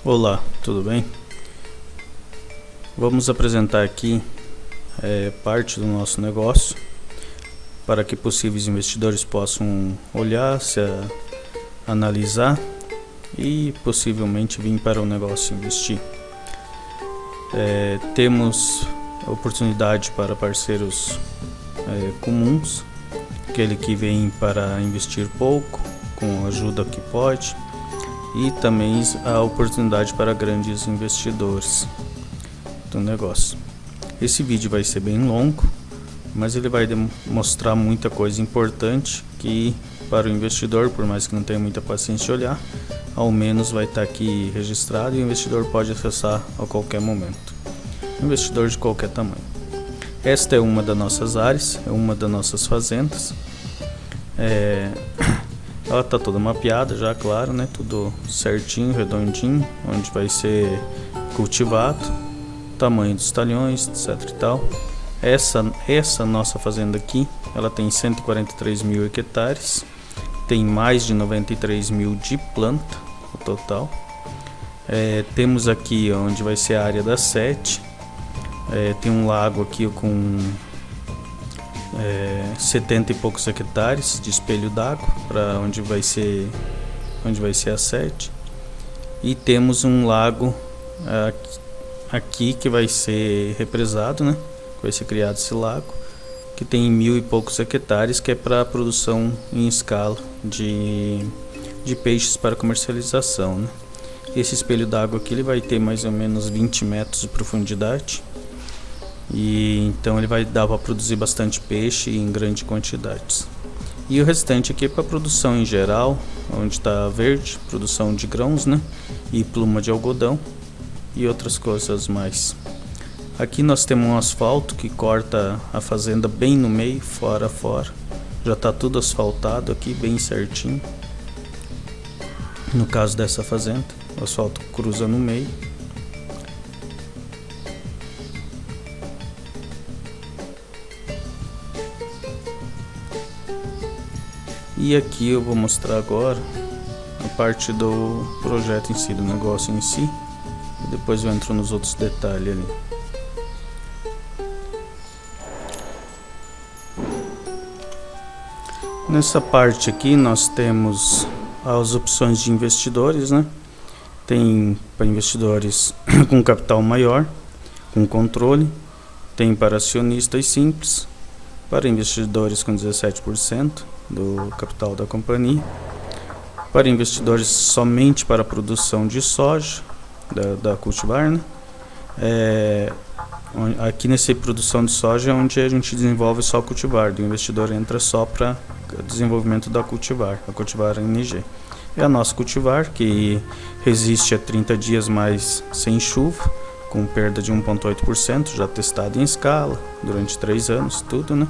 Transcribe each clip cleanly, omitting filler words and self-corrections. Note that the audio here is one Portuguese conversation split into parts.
Olá, tudo bem? Vamos apresentar aqui parte do nosso negócio para que possíveis investidores possam olhar, analisar e possivelmente vir para o negócio investir. Temos oportunidade para parceiros comuns, aquele que vem para investir pouco, com ajuda que pode, e também a oportunidade para grandes investidores do negócio. Esse vídeo vai ser bem longo, mas ele vai mostrar muita coisa importante que para o investidor, por mais que não tenha muita paciência de olhar, ao menos vai estar aqui registrado e o investidor pode acessar a qualquer momento. Investidor de qualquer tamanho. Esta é uma das nossas áreas, é uma das nossas fazendas. Ela está toda mapeada já, claro, né? Tudo certinho, redondinho, onde vai ser cultivado, tamanho dos talhões, etc e tal. Essa nossa fazenda aqui, ela tem 143 mil hectares, tem mais de 93 mil de planta, o total. Temos aqui onde vai ser a área da sete, tem um lago aqui com 70 e poucos hectares de espelho d'água para onde vai ser a sede, e temos um lago aqui que vai ser represado, né? Vai ser criado esse lago que tem 1000 e poucos hectares, que é para produção em escala de peixes para comercialização, né? Esse espelho d'água aqui ele vai ter mais ou menos 20 metros de profundidade. E então ele vai dar para produzir bastante peixe em grandes quantidades. E o restante aqui é para produção em geral, onde está verde, produção de grãos, né? E pluma de algodão e outras coisas mais. Aqui nós temos um asfalto que corta a fazenda bem no meio, fora a fora. Já está tudo asfaltado aqui, bem certinho. No caso dessa fazenda, o asfalto cruza no meio. E aqui eu vou mostrar agora a parte do projeto em si, do negócio em si, e depois eu entro nos outros detalhes ali. Nessa parte aqui nós temos as opções de investidores, né? Tem para investidores com capital maior, com controle, tem para acionistas simples, para investidores com 17% do capital da companhia, para investidores somente para a produção de soja da cultivar, né? Aqui nessa produção de soja é onde a gente desenvolve só cultivar, o investidor entra só para desenvolvimento da cultivar, a cultivar NG. É a nossa cultivar, que resiste a 30 dias mais sem chuva, com perda de 1,8%, já testado em escala durante 3 anos, tudo, né?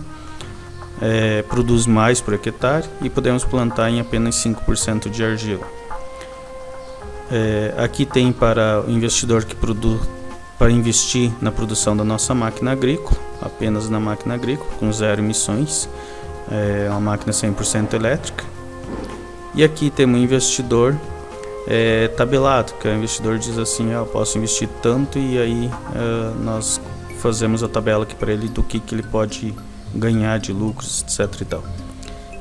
Produz mais por hectare e podemos plantar em apenas 5% de argila. Aqui tem para o investidor que para investir na produção da nossa máquina agrícola, apenas na máquina agrícola, com 0 emissões, uma máquina 100% elétrica. E aqui temos um investidor tabelado, que o investidor diz assim, eu posso investir tanto, e aí nós fazemos a tabela aqui para ele do que ele pode ganhar de lucros, etc e tal.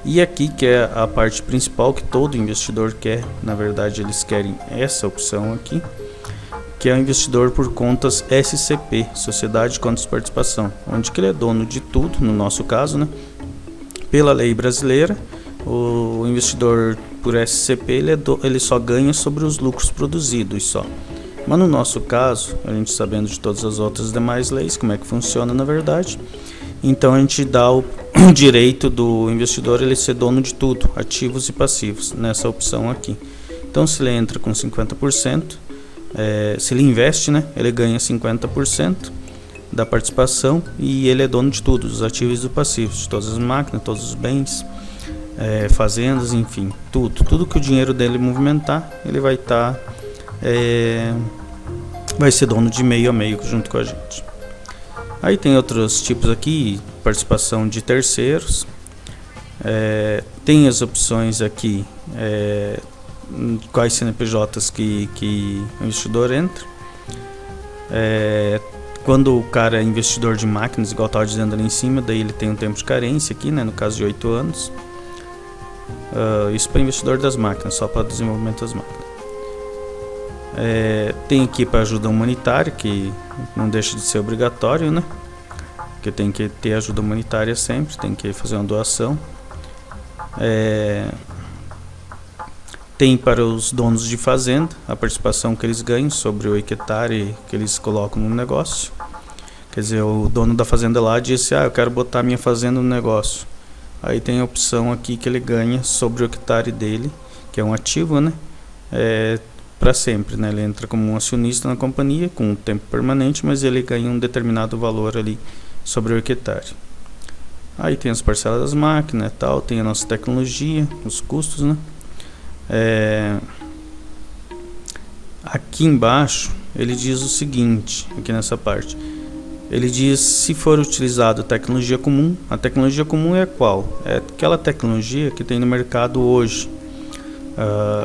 E aqui que é a parte principal que todo investidor quer, na verdade eles querem essa opção aqui, que é o investidor por contas SCP, Sociedade de Contas de Participação, onde que ele é dono de tudo, no nosso caso, né? Pela lei brasileira, o investidor por SCP ele só ganha sobre os lucros produzidos só. Mas no nosso caso, a gente sabendo de todas as outras demais leis, como é que funciona na verdade, então a gente dá o direito do investidor ele ser dono de tudo, ativos e passivos, nessa opção aqui. Então se ele entra com 50%, se ele investe, né, ele ganha 50% da participação e ele é dono de tudo, dos ativos e dos passivos, de todas as máquinas, todos os bens, fazendas, enfim, tudo que o dinheiro dele movimentar, ele vai estar, vai ser dono de meio a meio junto com a gente. Aí tem outros tipos aqui, participação de terceiros, tem as opções aqui quais CNPJs que o investidor entra. Quando o cara é investidor de máquinas, igual eu estava dizendo ali em cima, daí ele tem um tempo de carência aqui, né, no caso de 8 anos. Isso para investidor das máquinas, só para desenvolvimento das máquinas. Tem aqui para ajuda humanitária, que não deixa de ser obrigatório, né? Porque tem que ter ajuda humanitária sempre, tem que fazer uma doação. Tem para os donos de fazenda, a participação que eles ganham sobre o hectare que eles colocam no negócio. Quer dizer, o dono da fazenda lá disse, eu quero botar minha fazenda no negócio. Aí tem a opção aqui que ele ganha sobre o hectare dele, que é um ativo, né? Para sempre, né? Ele entra como um acionista na companhia, com um tempo permanente, mas ele ganha um determinado valor ali sobre o hectare. Aí tem as parcelas das máquinas e tal, tem a nossa tecnologia, os custos, né? Aqui embaixo ele diz o seguinte, aqui nessa parte, ele diz se for utilizado tecnologia comum. A tecnologia comum é qual? É aquela tecnologia que tem no mercado hoje,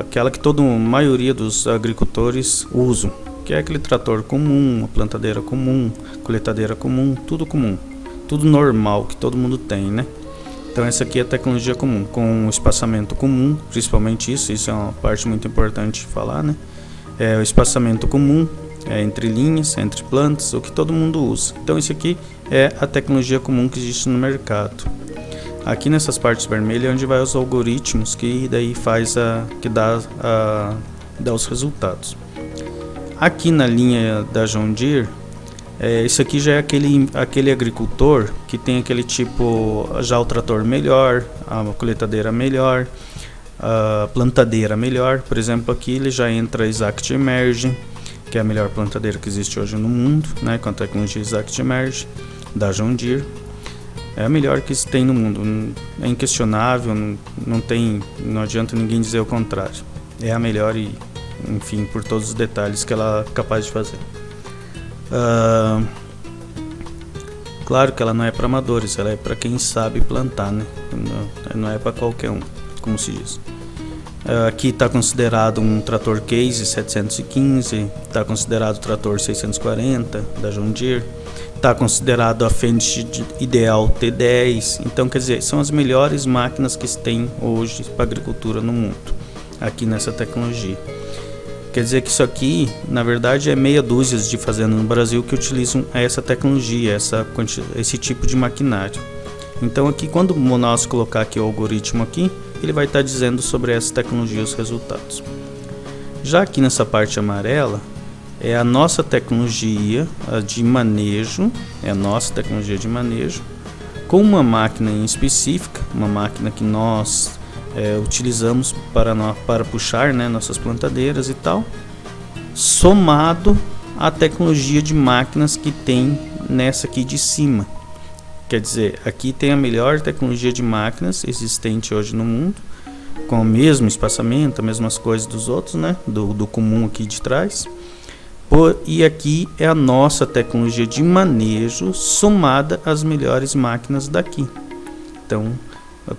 aquela que a maioria dos agricultores usam, que é aquele trator comum, a plantadeira comum, colheitadeira comum, tudo normal que todo mundo tem, né? Então essa aqui é a tecnologia comum, com espaçamento comum, principalmente isso é uma parte muito importante de falar, né? O espaçamento comum, entre linhas, entre plantas, o que todo mundo usa. Então isso aqui é a tecnologia comum que existe no mercado. Aqui nessas partes vermelhas é onde vai os algoritmos que daí dá os resultados. Aqui na linha da John Deere, isso aqui já é aquele agricultor que tem aquele tipo, já o trator melhor, a colheitadeira melhor, a plantadeira melhor. Por exemplo, aqui ele já entra a Exact Emerge, que é a melhor plantadeira que existe hoje no mundo, né, com a tecnologia Exact Emerge da John Deere. É a melhor que se tem no mundo, é inquestionável, não adianta ninguém dizer o contrário. É a melhor e, enfim, por todos os detalhes que ela é capaz de fazer. Claro que ela não é para amadores, ela é para quem sabe plantar, né? Não é para qualquer um, como se diz. Aqui está considerado um trator Case 715, está considerado o trator 640 da John Deere, está considerado a Fendt Ideal T10. Então, quer dizer, são as melhores máquinas que se tem hoje para agricultura no mundo, aqui nessa tecnologia. Quer dizer que isso aqui, na verdade, é meia dúzia de fazendas no Brasil que utilizam essa tecnologia, esse tipo de maquinário. Então aqui, quando nós colocar aqui o algoritmo aqui, ele vai estar dizendo sobre essa tecnologia os resultados. Já aqui nessa parte amarela, é a nossa tecnologia de manejo, com uma máquina em específica, uma máquina que nós utilizamos para puxar, né, nossas plantadeiras e tal, somado à tecnologia de máquinas que tem nessa aqui de cima. Quer dizer, aqui tem a melhor tecnologia de máquinas existente hoje no mundo, com o mesmo espaçamento, as mesmas coisas dos outros, né, do comum aqui de trás. E aqui é a nossa tecnologia de manejo somada às melhores máquinas daqui. Então,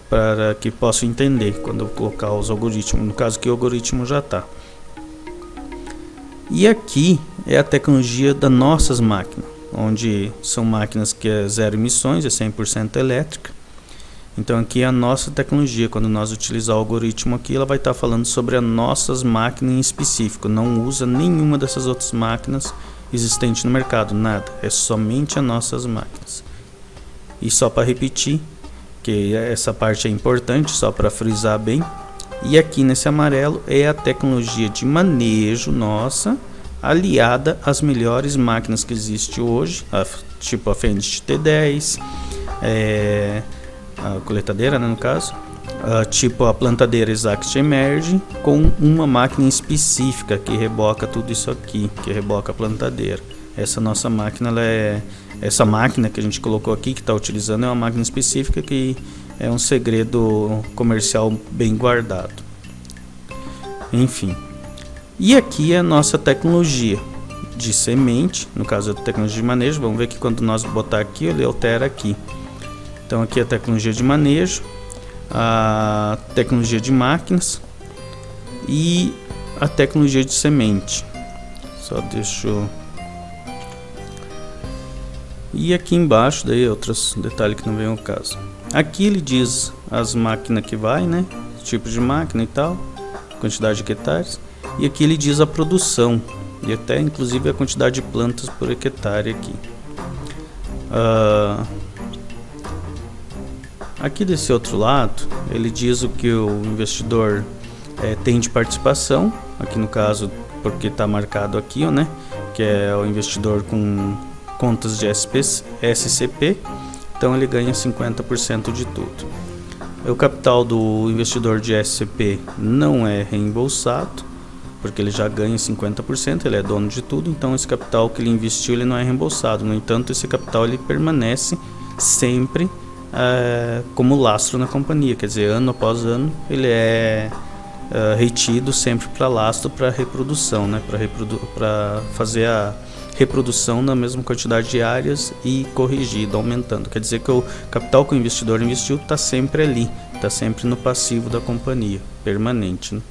para que possa entender quando eu colocar os algoritmos, no caso que o algoritmo já está. E aqui é a tecnologia das nossas máquinas, onde são máquinas que é zero emissões, é 100% elétrica. Então aqui é a nossa tecnologia. Quando nós utilizar o algoritmo aqui, ela vai estar falando sobre as nossas máquinas em específico, não usa nenhuma dessas outras máquinas existentes no mercado, nada, é somente as nossas máquinas. E só para repetir, que essa parte é importante, só para frisar bem. E aqui nesse amarelo é a tecnologia de manejo nossa, aliada às melhores máquinas que existem hoje, tipo a Fendt T10, a colheitadeira, né, no caso, tipo a plantadeira Exact Emerge, com uma máquina específica que reboca tudo isso aqui, que reboca a plantadeira. Essa nossa máquina, essa máquina que a gente colocou aqui, que está utilizando, é uma máquina específica que é um segredo comercial bem guardado. Enfim. E aqui é a nossa tecnologia de semente, no caso da tecnologia de manejo. Vamos ver que quando nós botar aqui, ele altera aqui. Então aqui é a tecnologia de manejo, a tecnologia de máquinas. e a tecnologia de semente. Só deixa eu... E aqui embaixo, daí outros detalhes que não vem ao caso. Aqui ele diz as máquinas que vai, né? Tipo de máquina e tal, quantidade de hectares. E aqui ele diz a produção e até inclusive a quantidade de plantas por hectare aqui. Aqui desse outro lado, ele diz o que o investidor tem de participação. Aqui no caso, porque está marcado aqui, né? Que é o investidor com contas de SCP, então ele ganha 50% de tudo. O capital do investidor de SCP não é reembolsado, porque ele já ganha 50%, ele é dono de tudo, então esse capital que ele investiu ele não é reembolsado. No entanto, esse capital ele permanece sempre como lastro na companhia, quer dizer, ano após ano ele é retido sempre para lastro, para reprodução, né? Para fazer a reprodução na mesma quantidade de áreas e corrigido, aumentando. Quer dizer que o capital que o investidor investiu está sempre ali, está sempre no passivo da companhia, permanente, né?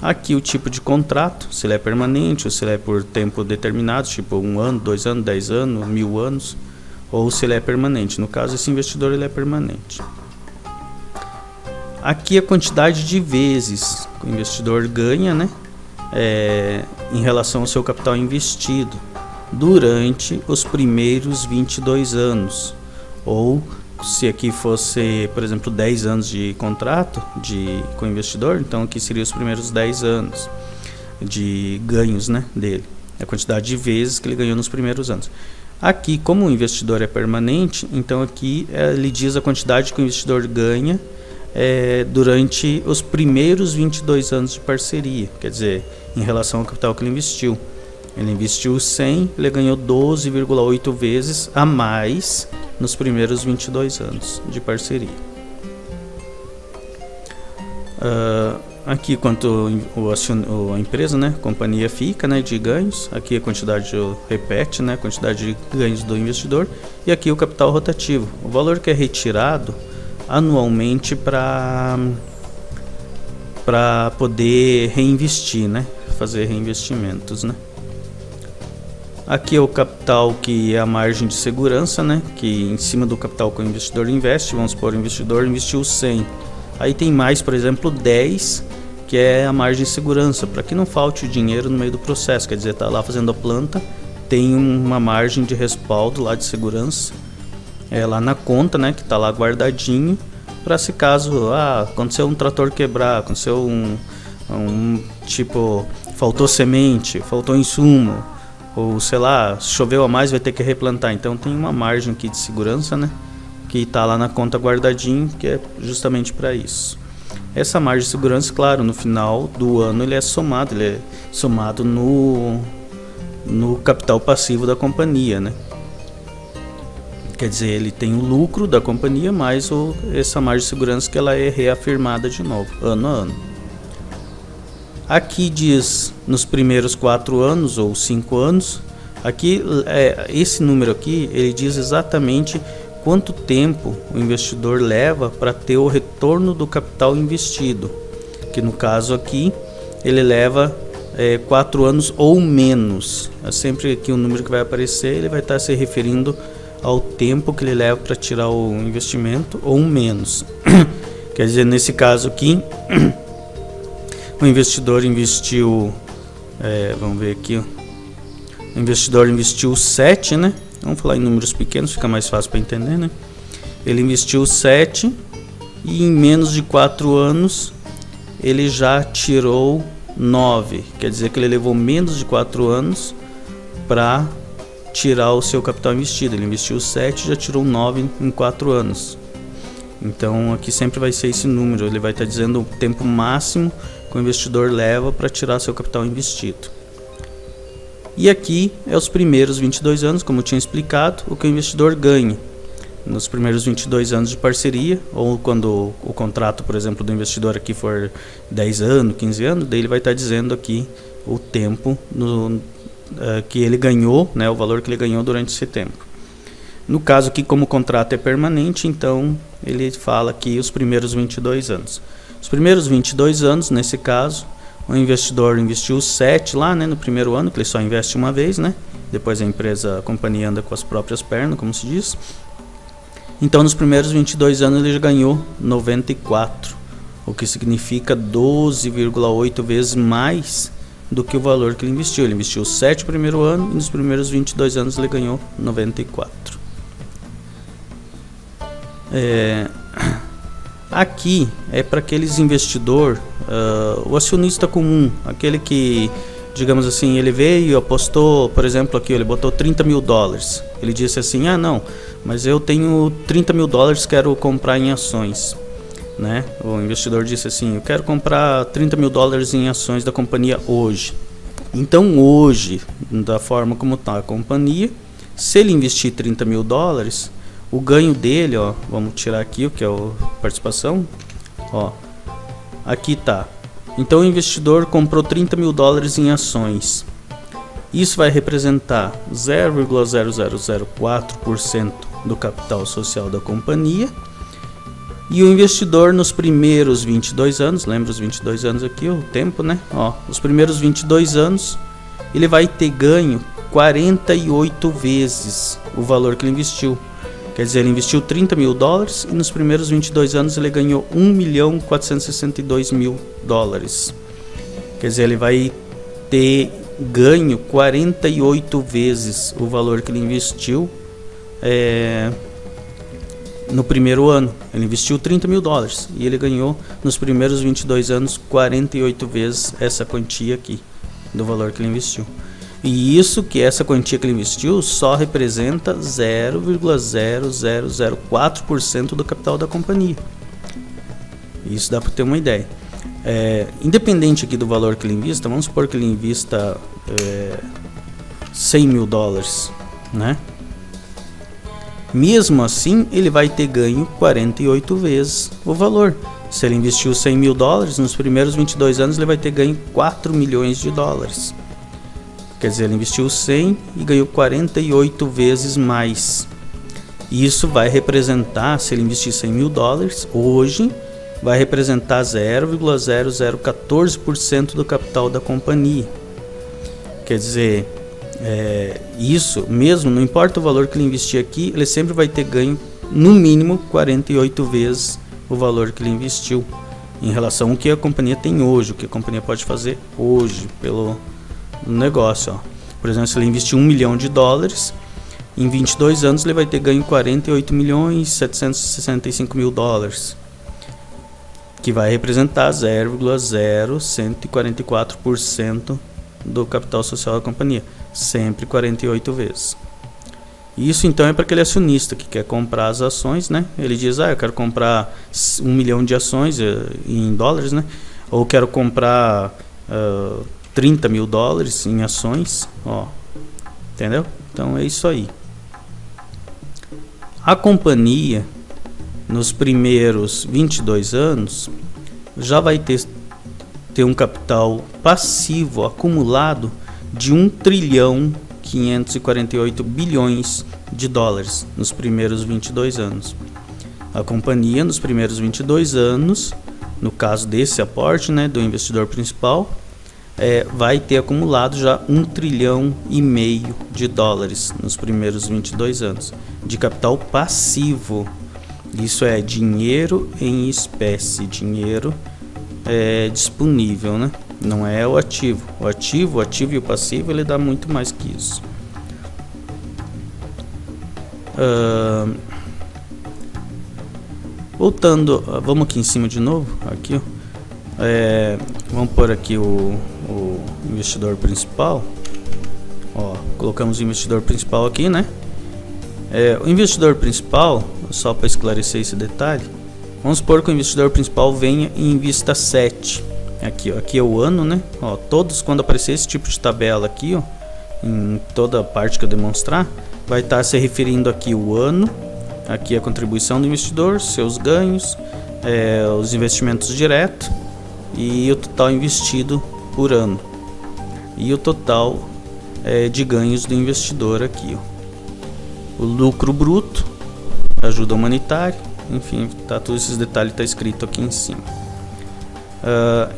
Aqui o tipo de contrato, se ele é permanente ou se ele é por tempo determinado, tipo 1 ano, 2 anos, 10 anos, 1000 anos, ou se ele é permanente. No caso, esse investidor ele é permanente. Aqui a quantidade de vezes que o investidor ganha, né? Em relação ao seu capital investido durante os primeiros 22 anos, ou se aqui fosse, por exemplo, 10 anos de contrato com o investidor, então aqui seria os primeiros 10 anos de ganhos, né, dele, a quantidade de vezes que ele ganhou nos primeiros anos. Aqui, como o investidor é permanente, então aqui ele diz a quantidade que o investidor ganha durante os primeiros 22 anos de parceria, quer dizer, em relação ao capital que ele investiu. Ele investiu 100, ele ganhou 12,8 vezes a mais nos primeiros 22 anos de parceria. Aqui quanto a empresa, né, a companhia fica, né, de ganhos. Aqui a quantidade repete, né, a quantidade de ganhos do investidor. E aqui o capital rotativo, o valor que é retirado anualmente para poder reinvestir, né, fazer reinvestimentos, né. Aqui é o capital que é a margem de segurança, né, que em cima do capital que o investidor investe, vamos supor, o investidor investiu 100, aí tem mais, por exemplo, 10, que é a margem de segurança, para que não falte o dinheiro no meio do processo, quer dizer, está lá fazendo a planta, tem uma margem de respaldo lá de segurança, lá na conta, né, que está lá guardadinho, para se caso aconteceu um trator quebrar, aconteceu tipo, faltou semente, faltou insumo, ou sei lá, choveu a mais, vai ter que replantar. Então tem uma margem aqui de segurança, né, que está lá na conta guardadinho, que é justamente para isso. Essa margem de segurança, claro, no final do ano ele é somado no capital passivo da companhia, né. Quer dizer, ele tem o lucro da companhia, mais essa margem de segurança que ela é reafirmada de novo, ano a ano. Aqui diz nos primeiros 4 anos ou 5 anos, aqui esse número aqui, ele diz exatamente quanto tempo o investidor leva para ter o retorno do capital investido, que no caso aqui ele leva 4 anos ou menos. Sempre que o número que vai aparecer, ele vai estar se referindo ao tempo que ele leva para tirar o investimento ou menos. Quer dizer, nesse caso aqui, o investidor investiu, vamos ver aqui, o investidor investiu 7, né? Vamos falar em números pequenos, fica mais fácil para entender, né? Ele investiu 7 e em menos de 4 anos ele já tirou 9. Quer dizer que ele levou menos de 4 anos para tirar o seu capital investido. Ele investiu 7 e já tirou 9 em 4 anos. Então aqui sempre vai ser esse número, ele vai estar dizendo o tempo máximo que o investidor leva para tirar seu capital investido. E aqui é os primeiros 22 anos, como eu tinha explicado, o que o investidor ganha. Nos primeiros 22 anos de parceria, ou quando o contrato, por exemplo, do investidor aqui for 10 anos, 15 anos, daí ele vai estar dizendo aqui o tempo que ele ganhou, né, o valor que ele ganhou durante esse tempo. No caso aqui, como o contrato é permanente, então ele fala aqui os primeiros 22 anos. Os primeiros 22 anos, nesse caso, O investidor investiu 7 lá, né, no primeiro ano, que ele só investe uma vez, né? Depois a companhia anda com as próprias pernas, como se diz. Então nos primeiros 22 anos ele já ganhou 94, o que significa 12,8 vezes mais do que o valor que ele investiu. Ele investiu 7 no primeiro ano e nos primeiros 22 anos ele ganhou 94. Aqui é para aqueles investidor, o acionista comum, aquele que, digamos assim, ele veio e apostou, por exemplo, aqui ele botou 30 mil dólares. Ele disse assim: ah, não, mas eu tenho 30 mil dólares, quero comprar em ações, né? O investidor disse assim: eu quero comprar 30 mil dólares em ações da companhia hoje. Então hoje, da forma como está a companhia, se ele investir 30 mil dólares, o ganho dele, ó, vamos tirar aqui o que é a participação, ó, aqui tá. Então o investidor comprou 30 mil dólares em ações. Isso vai representar 0,0004% do capital social da companhia. E o investidor nos primeiros 22 anos, lembra os 22 anos aqui, o tempo, né? Ó, os primeiros 22 anos ele vai ter ganho 48 vezes o valor que ele investiu. Quer dizer, ele investiu 30 mil dólares e nos primeiros 22 anos ele ganhou 1.462.000 dólares. Quer dizer, ele vai ter ganho 48 vezes o valor que ele investiu no primeiro ano. Ele investiu 30 mil dólares e ele ganhou nos primeiros 22 anos 48 vezes essa quantia aqui do valor que ele investiu. E isso, que essa quantia que ele investiu só representa 0,0004% do capital da companhia. Isso dá para ter uma ideia. Independente aqui do valor que ele invista, vamos supor que ele invista 100 mil dólares, né? Mesmo assim, ele vai ter ganho 48 vezes o valor. Se ele investiu 100 mil dólares, nos primeiros 22 anos ele vai ter ganho 4 milhões de dólares. Quer dizer, ele investiu 100 e ganhou 48 vezes mais. Isso vai representar, se ele investir 100 mil dólares, hoje vai representar 0,0014% do capital da companhia. Quer dizer, isso mesmo, não importa o valor que ele investir aqui, ele sempre vai ter ganho no mínimo 48 vezes o valor que ele investiu em relação ao que a companhia tem hoje, o que a companhia pode fazer hoje pelo negócio, ó. Por exemplo, se ele investir 1 milhão de dólares, em 22 anos ele vai ter ganho 48.765.000 dólares, que vai representar 0,0144% do capital social da companhia, sempre 48 vezes. Isso então é para aquele acionista que quer comprar as ações, né? Ele diz: eu quero comprar 1 milhão de ações em dólares, né? Ou quero comprar 30 mil dólares em ações, ó, entendeu? Então é isso aí. A companhia, nos primeiros 22 anos, já vai ter um capital passivo acumulado de 1.548 bilhões de dólares nos primeiros 22 anos. A companhia, nos primeiros 22 anos, no caso desse aporte, né, do investidor principal, vai ter acumulado já 1,5 trilhão de dólares nos primeiros 22 anos de capital passivo. Isso é dinheiro em espécie, dinheiro disponível, né? Não é o ativo. O ativo e o passivo, ele dá muito mais que isso. Voltando, vamos aqui em cima de novo, aqui, ó. Vamos pôr aqui o investidor principal. Ó, colocamos o investidor principal aqui, né? O investidor principal, só para esclarecer esse detalhe, vamos supor que o investidor principal venha e invista 7. Aqui, ó, aqui é o ano, né? Ó, todos, quando aparecer esse tipo de tabela aqui, ó, em toda a parte que eu demonstrar, vai estar se referindo aqui o ano, aqui a contribuição do investidor, seus ganhos, os investimentos diretos e o total investido por ano e o total de ganhos do investidor aqui, ó. O lucro bruto, ajuda humanitária, enfim, tá, todos esses detalhes tá escrito aqui em cima.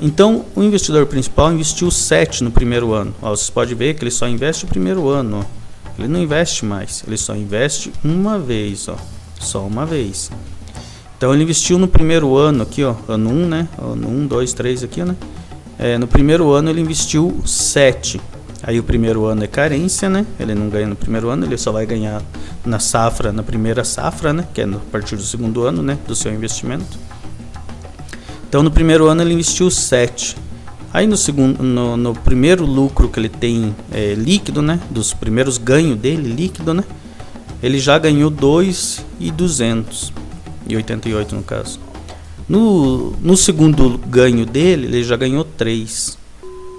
Então o investidor principal investiu 7 no primeiro ano. Vocês podem ver que ele só investe o primeiro ano. Ele não investe mais, ele só investe uma vez, só uma vez. Então ele investiu no primeiro ano aqui, ano 1, né? Ano 1, 2, 3 aqui, né? No primeiro ano ele investiu 7. Aí o primeiro ano é carência, né? Ele não ganha no primeiro ano, ele só vai ganhar na safra, na primeira safra, né? Que é a partir do segundo ano, né? Do seu investimento. Então no primeiro ano ele investiu 7. Aí no primeiro lucro que ele tem líquido, né? Dos primeiros ganhos dele líquido, né? Ele já ganhou 2.288 no caso. No segundo ganho dele, ele já ganhou 3.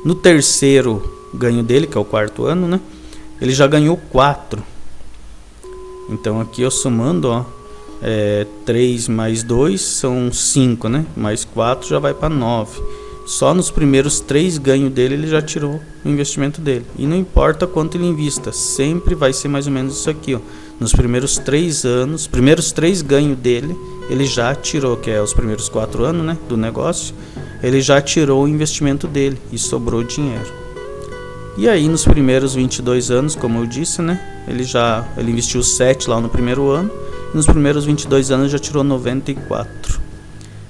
No terceiro ganho dele, que é o quarto ano, né? Ele já ganhou 4. Então aqui eu somando, 3 mais 2 são 5, né? Mais 4 já vai para 9. Só nos primeiros 3 ganhos dele ele já tirou o investimento dele. E não importa quanto ele invista, sempre vai ser mais ou menos isso aqui, Nos primeiros 3 anos, primeiros 3 ganhos dele, ele já tirou, que é os primeiros 4 anos, né, do negócio, ele já tirou o investimento dele e sobrou dinheiro. E aí nos primeiros 22 anos, como eu disse, né, ele investiu 7 lá no primeiro ano, e nos primeiros 22 anos já tirou 94.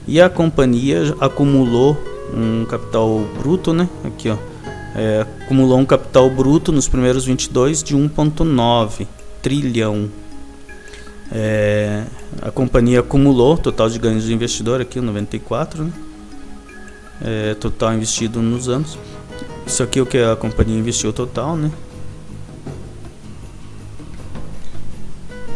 E a companhia acumulou um capital bruto, né, aqui acumulou um capital bruto nos primeiros 22 de 1,9 trilhão. A companhia acumulou total de ganhos do investidor aqui, 94, né? Total investido nos anos. Isso aqui é o que a companhia investiu total, né?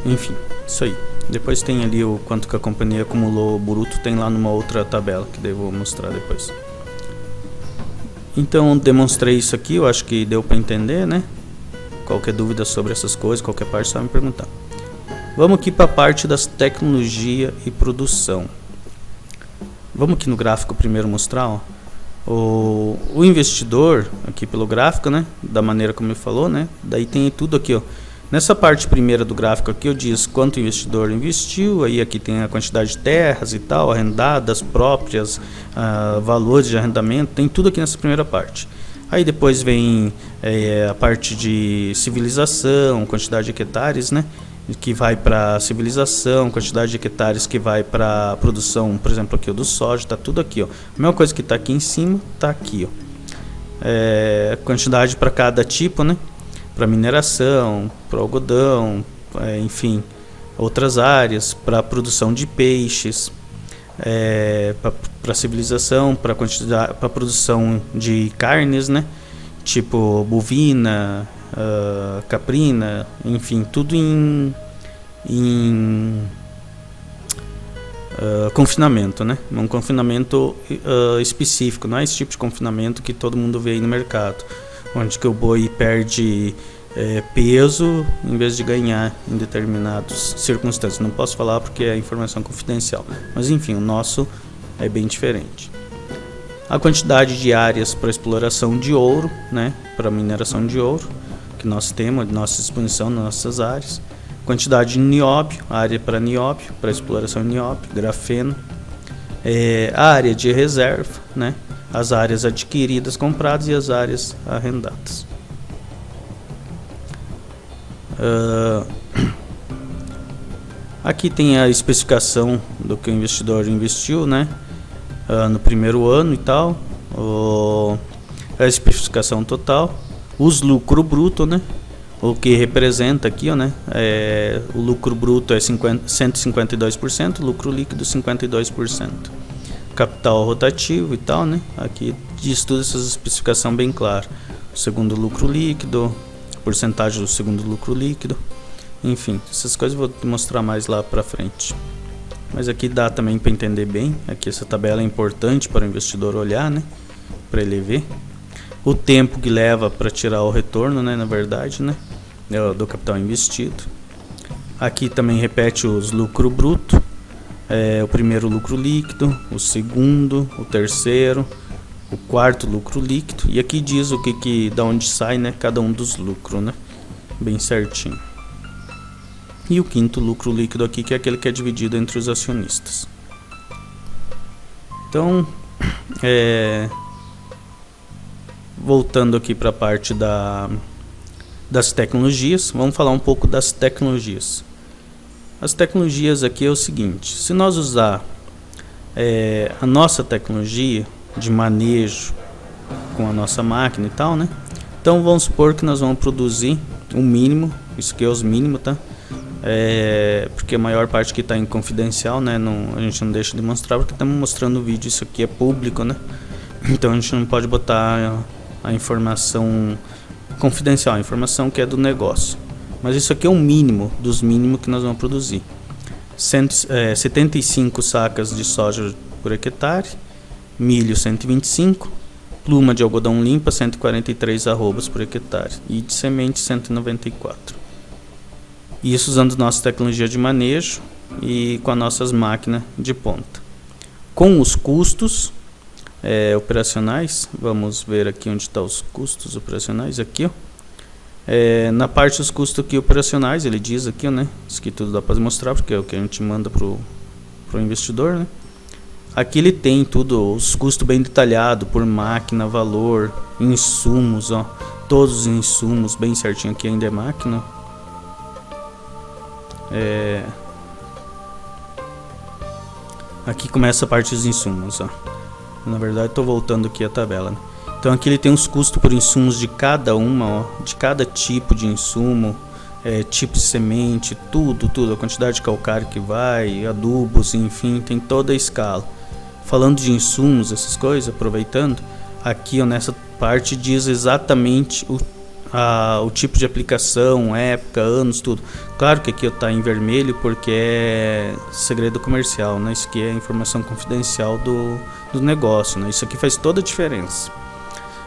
Enfim, isso aí. Depois tem ali o quanto que a companhia acumulou bruto, tem lá numa outra tabela que daí eu vou mostrar depois. Então demonstrei isso aqui, eu acho que deu para entender, né? Qualquer dúvida sobre essas coisas, qualquer parte, só me perguntar. Vamos aqui para a parte das tecnologia e produção. Vamos aqui no gráfico primeiro mostrar, o investidor, aqui pelo gráfico, né? Da maneira como ele falou, né? Daí tem tudo aqui, Nessa parte primeira do gráfico aqui eu diz quanto o investidor investiu, aí aqui tem a quantidade de terras e tal, arrendadas próprias, valores de arrendamento, tem tudo aqui nessa primeira parte. Aí depois vem a parte de civilização, quantidade de hectares, né, que vai para civilização, quantidade de hectares que vai para produção, por exemplo aqui do soja, tá tudo aqui, A mesma coisa que está aqui em cima, tá aqui, quantidade para cada tipo, né? Para mineração, para algodão, enfim, outras áreas, para produção de peixes, para civilização, para produção de carnes, né? Tipo bovina, caprina, enfim, tudo em confinamento, né? Um confinamento específico, não é esse tipo de confinamento que todo mundo vê aí no mercado, onde que o boi perde peso em vez de ganhar em determinadas circunstâncias. Não posso falar porque é informação confidencial, mas enfim, o nosso é bem diferente. A quantidade de áreas para exploração de ouro, né, para mineração de ouro, que nós temos à nossa disposição nas nossas áreas. Quantidade de nióbio, área para nióbio, para exploração de nióbio, grafeno. A área de reserva, né, as áreas adquiridas, compradas e as áreas arrendadas. Aqui tem a especificação do que o investidor investiu, né, no primeiro ano e tal, a especificação total, os lucro bruto, né, o que representa aqui, né, o lucro bruto é 152%, lucro líquido 52%. Capital rotativo e tal, né? Aqui diz tudo essas especificações bem claras. O segundo lucro líquido, porcentagem do segundo lucro líquido, enfim, essas coisas eu vou mostrar mais lá para frente. Mas aqui dá também para entender bem. Aqui essa tabela é importante para o investidor olhar, né? Para ele ver o tempo que leva para tirar o retorno, né? Na verdade, né? Do capital investido. Aqui também repete os lucro bruto. O primeiro lucro líquido, o segundo, o terceiro, o quarto lucro líquido, e aqui diz o que da onde sai, né, cada um dos lucros, né, bem certinho. E o quinto lucro líquido aqui, que é aquele que é dividido entre os acionistas. Então, voltando aqui para a parte das tecnologias, vamos falar um pouco das tecnologias. As tecnologias aqui é o seguinte: se nós usar a nossa tecnologia de manejo com a nossa máquina e tal, né? Então vamos supor que nós vamos produzir o mínimo, isso aqui é os mínimos, tá? Porque a maior parte que está em confidencial, né? A gente não deixa de mostrar porque estamos mostrando o vídeo, isso aqui é público, né? Então a gente não pode botar a informação confidencial, a informação que é do negócio. Mas isso aqui é o mínimo dos mínimos que nós vamos produzir. 75 sacas de soja por hectare, milho 125, pluma de algodão limpa 143 arrobas por hectare e de semente 194. Isso usando nossa tecnologia de manejo e com as nossas máquinas de ponta. Com os custos operacionais, vamos ver aqui onde estão os custos operacionais, aqui ó. Na parte dos custos aqui operacionais, ele diz aqui, né? Isso aqui tudo dá para mostrar porque é o que a gente manda pro investidor, né? Aqui ele tem tudo, os custos bem detalhados por máquina, valor, insumos, ó, todos os insumos bem certinho aqui ainda é máquina. Aqui começa a parte dos insumos, ó. Na verdade estou voltando aqui a tabela, né? Então aqui ele tem os custos por insumos de cada uma, ó, de cada tipo de insumo, tipo de semente, tudo, a quantidade de calcário que vai, adubos, enfim, tem toda a escala. Falando de insumos, essas coisas, aproveitando, aqui ó, nessa parte diz exatamente o tipo de aplicação, época, anos, tudo. Claro que aqui está em vermelho porque é segredo comercial, né? Isso aqui é informação confidencial do negócio, né? Isso aqui faz toda a diferença.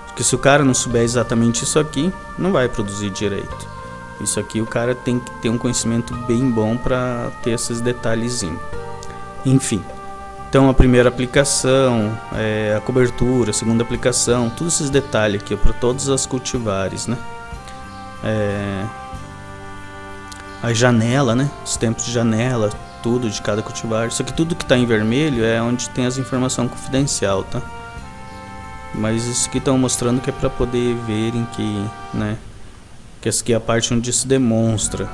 Porque se o cara não souber exatamente isso aqui, não vai produzir direito. Isso aqui o cara tem que ter um conhecimento bem bom para ter esses detalhezinhos. Enfim, então a primeira aplicação, a cobertura, a segunda aplicação, todos esses detalhes aqui para todas as cultivares, né? A janela, né? Os tempos de janela, tudo de cada cultivar. Isso aqui tudo que está em vermelho é onde tem as informações confidencial, tá? Mas isso aqui estão mostrando que é para poder verem que, né? Que essa aqui é a parte onde se demonstra.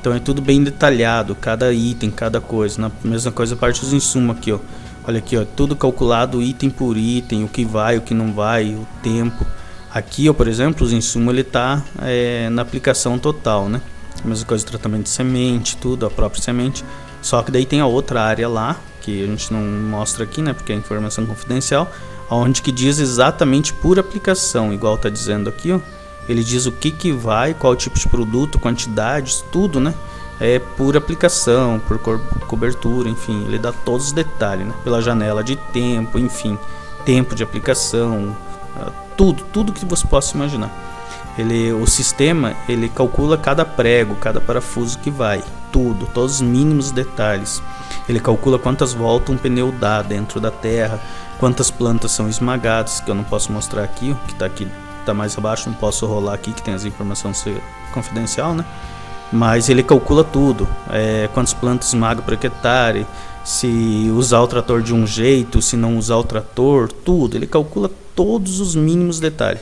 Então é tudo bem detalhado, cada item, cada coisa. Na mesma coisa a parte dos insumos aqui, ó. Olha aqui, ó, tudo calculado item por item, o que vai, o que não vai, o tempo. Aqui, ó, por exemplo, os insumos ele tá na aplicação total, né? A mesma coisa, tratamento de semente, tudo, a própria semente. Só que daí tem a outra área lá, que a gente não mostra aqui, né? Porque é informação confidencial, onde que diz exatamente por aplicação, igual tá dizendo aqui, ó. Ele diz o que vai, qual tipo de produto, quantidades, tudo, né? É por aplicação, por cobertura, enfim, ele dá todos os detalhes, né? Pela janela de tempo, enfim, tempo de aplicação, tudo que você possa imaginar. O sistema, ele calcula cada prego, cada parafuso que vai, tudo, todos os mínimos detalhes. Ele calcula quantas voltas um pneu dá dentro da terra, quantas plantas são esmagadas, que eu não posso mostrar aqui, que está aqui. Tá mais abaixo, não posso rolar aqui que tem as informações confidencial, né? Mas ele calcula tudo, quantas plantas esmaga por hectare, se usar o trator de um jeito, se não usar o trator, tudo. Ele calcula todos os mínimos detalhes.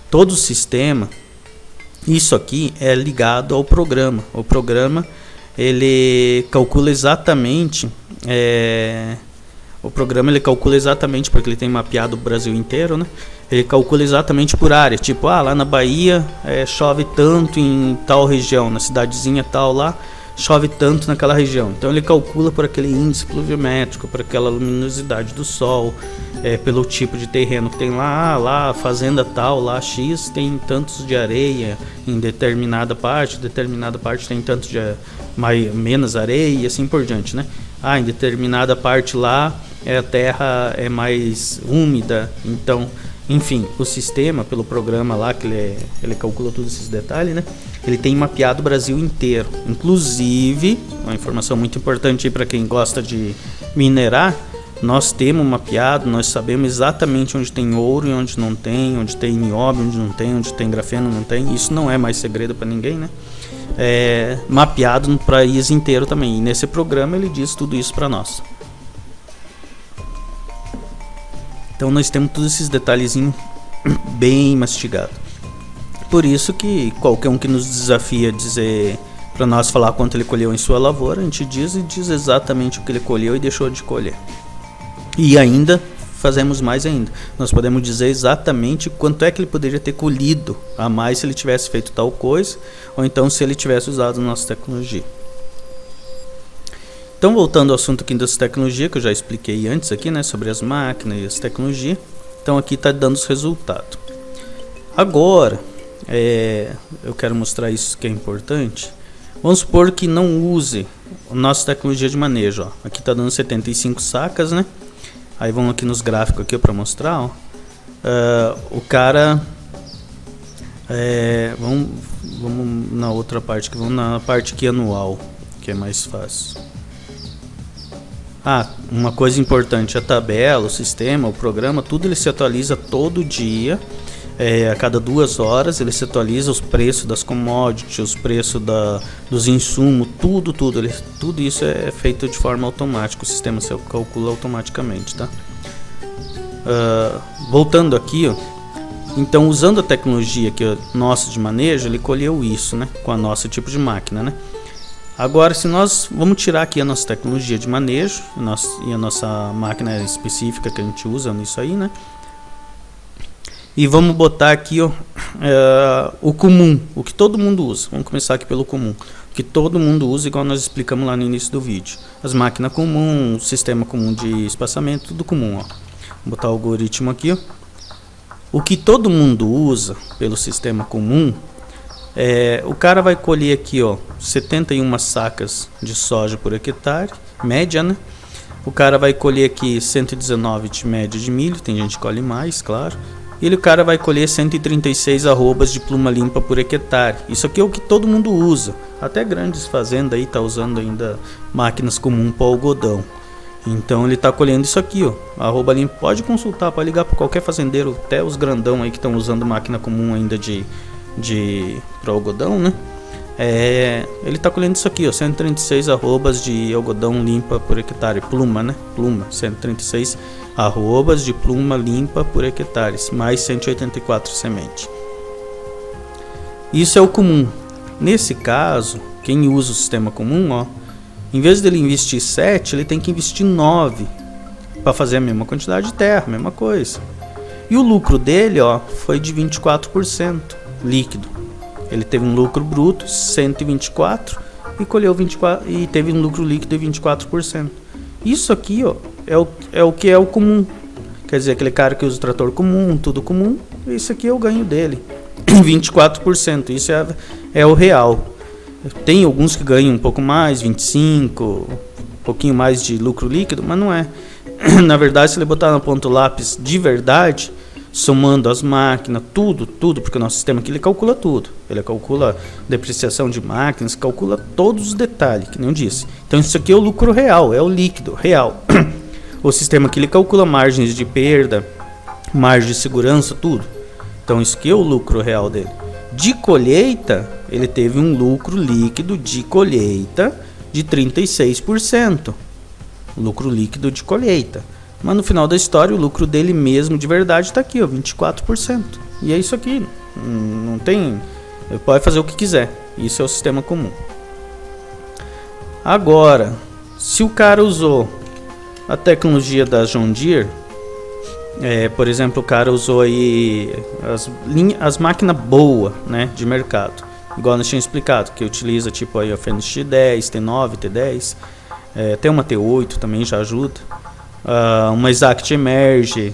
Todo o sistema, isso aqui é ligado ao programa. O programa ele calcula exatamente, porque ele tem mapeado o Brasil inteiro, né? Ele calcula exatamente por área, tipo, lá na Bahia chove tanto em tal região, na cidadezinha tal lá, chove tanto naquela região. Então ele calcula por aquele índice pluviométrico, por aquela luminosidade do sol, pelo tipo de terreno que tem lá, fazenda tal, lá X tem tantos de areia em determinada parte tem tantos de menos areia e assim por diante, né? Em determinada parte lá a terra é mais úmida, então... Enfim, o sistema, pelo programa lá, que ele calcula todos esses detalhes, né? Ele tem mapeado o Brasil inteiro. Inclusive, uma informação muito importante para quem gosta de minerar, nós temos mapeado, nós sabemos exatamente onde tem ouro e onde não tem, onde tem nióbio, onde não tem, onde tem grafeno, não tem. Isso não é mais segredo para ninguém, né? Mapeado no país inteiro também. E nesse programa ele diz tudo isso para nós. Então nós temos todos esses detalhezinhos bem mastigados. Por isso que qualquer um que nos desafia a dizer para nós falar quanto ele colheu em sua lavoura, a gente diz e diz exatamente o que ele colheu e deixou de colher. E ainda fazemos mais ainda. Nós podemos dizer exatamente quanto é que ele poderia ter colhido a mais se ele tivesse feito tal coisa, ou então se ele tivesse usado a nossa tecnologia. Então, voltando ao assunto aqui das tecnologias, que eu já expliquei antes aqui, né, sobre as máquinas e as tecnologias. Então, aqui está dando os resultados. Agora, eu quero mostrar isso que é importante. Vamos supor que não use a nossa tecnologia de manejo. Ó. Aqui está dando 75 sacas, né? Aí vamos aqui nos gráficos aqui para mostrar. Ó. O cara... vamos na outra parte, vamos na parte aqui anual, que é mais fácil. Uma coisa importante, a tabela, o sistema, o programa, tudo ele se atualiza todo dia. A cada 2 horas ele se atualiza os preços das commodities, os preços dos insumos, tudo isso é feito de forma automática, o sistema se calcula automaticamente, tá? Voltando aqui, ó, então usando a tecnologia que nossa de manejo, ele colheu isso, né? Com a nosso tipo de máquina, né? Agora, se nós vamos tirar aqui a nossa tecnologia de manejo e a nossa máquina específica que a gente usa nisso aí, né? E vamos botar aqui ó, o comum, o que todo mundo usa. Vamos começar aqui pelo comum. O que todo mundo usa, igual nós explicamos lá no início do vídeo. As máquinas comuns, o sistema comum de espaçamento, tudo comum. Ó. Vou botar o algoritmo aqui. Ó. O que todo mundo usa pelo sistema comum, o cara vai colher aqui ó, 71 sacas de soja por hectare, média, né? O cara vai colher aqui 119 de média de milho, tem gente que colhe mais, claro. E o cara vai colher 136 arrobas de pluma limpa por hectare. Isso aqui é o que todo mundo usa. Até grandes fazendas aí tá usando ainda máquinas comuns para algodão. Então ele tá colhendo isso aqui, ó. Arroba limpa. Pode consultar, pode ligar para qualquer fazendeiro, até os grandão aí que estão usando máquina comum ainda para algodão, né? Ele tá colhendo isso aqui, ó, 136 arrobas de algodão limpa por hectare, pluma, né? Pluma, 136 arrobas de pluma limpa por hectare, mais 184 sementes. Isso é o comum. Nesse caso, quem usa o sistema comum, ó, em vez dele investir 7, ele tem que investir 9 para fazer a mesma quantidade de terra, a mesma coisa. E o lucro dele, ó, foi de 24% líquido. Ele teve um lucro bruto 124 e colheu 24 e teve um lucro líquido de 24%. Isso aqui, ó, é o que é o comum. Quer dizer, aquele cara que usa o trator comum, tudo comum, isso aqui é o ganho dele. 24%, isso é o real. Tem alguns que ganham um pouco mais, 25, um pouquinho mais de lucro líquido, mas não é. Na verdade, se ele botar na ponta o lápis de verdade, somando as máquinas, tudo, porque o nosso sistema aqui ele calcula tudo. Ele calcula depreciação de máquinas, calcula todos os detalhes, que nem eu disse. Então isso aqui é o lucro real, é o líquido real. O sistema aqui ele calcula margens de perda, margem de segurança, tudo. Então isso aqui é o lucro real dele. De colheita, ele teve um lucro líquido de colheita de 36%. Lucro líquido de colheita. Mas no final da história, o lucro dele mesmo de verdade está aqui, ó, 24%. E é isso aqui. Não tem... Ele pode fazer o que quiser. Isso é o sistema comum. Agora, se o cara usou a tecnologia da John Deere, por exemplo, o cara usou aí as máquinas boas, né, de mercado. Igual nós tínhamos explicado, que utiliza tipo aí a Fenix X10, T9, T10. Tem uma T8 também, já ajuda. Uma Exact Emerge,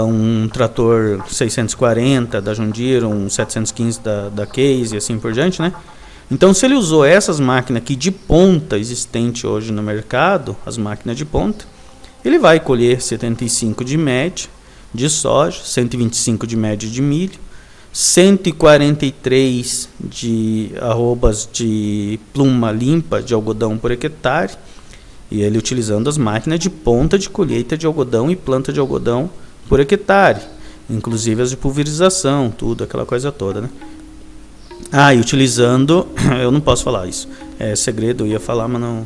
um trator 640 da John Deere, um 715 da Case e assim por diante, né? Então, se ele usou essas máquinas aqui de ponta existente hoje no mercado, as máquinas de ponta, ele vai colher 75 de média de soja, 125 de média de milho, 143 de arrobas de pluma limpa de algodão por hectare, e ele utilizando as máquinas de ponta de colheita de algodão e planta de algodão por hectare, inclusive as de pulverização, tudo, aquela coisa toda, né? E utilizando, eu não posso falar isso, é segredo, eu ia falar, mas não,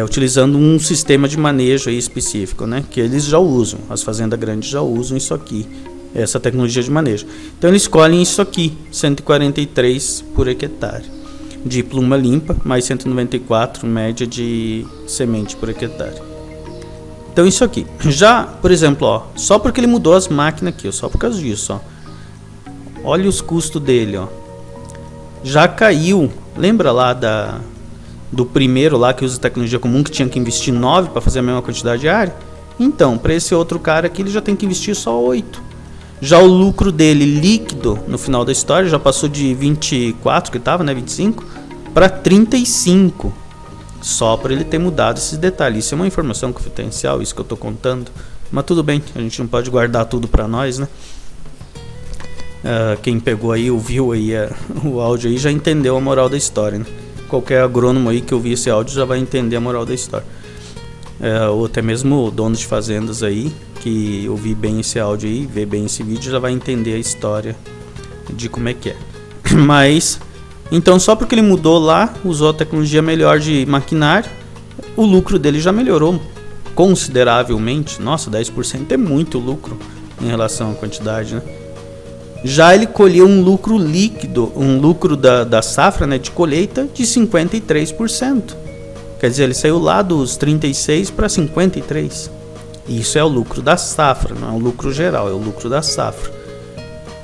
utilizando um sistema de manejo aí específico, né? Que eles já usam, as fazendas grandes já usam isso aqui, essa tecnologia de manejo. Então eles escolhem isso aqui, 143 por hectare de pluma limpa, mais 194 média de semente por hectare. Então isso aqui, já, por exemplo, ó, só porque ele mudou as máquinas aqui, ó, só por causa disso, ó. Olha os custos dele, ó. Já caiu, lembra lá do primeiro lá que usa tecnologia comum, que tinha que investir 9 para fazer a mesma quantidade de área? Então, para esse outro cara aqui, ele já tem que investir só 8. Já o lucro dele líquido, no final da história, já passou de 24, que estava, né, 25, para 35. Só para ele ter mudado esses detalhes. Isso é uma informação confidencial, isso que eu estou contando. Mas tudo bem, a gente não pode guardar tudo para nós, né? Quem pegou aí, ouviu aí o áudio aí, já entendeu a moral da história, né? Qualquer agrônomo aí que ouvir esse áudio já vai entender a moral da história. Ou até mesmo dono de fazendas aí, que ouvir bem esse áudio aí, ver bem esse vídeo, já vai entender a história de como é que é. Mas, então só porque ele mudou lá, usou a tecnologia melhor de maquinário, o lucro dele já melhorou consideravelmente. Nossa, 10% é muito lucro em relação à quantidade, né? Já ele colheu um lucro líquido, um lucro da safra, né, de colheita de 53%. Quer dizer, ele saiu lá dos 36 para 53. Isso é o lucro da safra, não é o lucro geral, é o lucro da safra.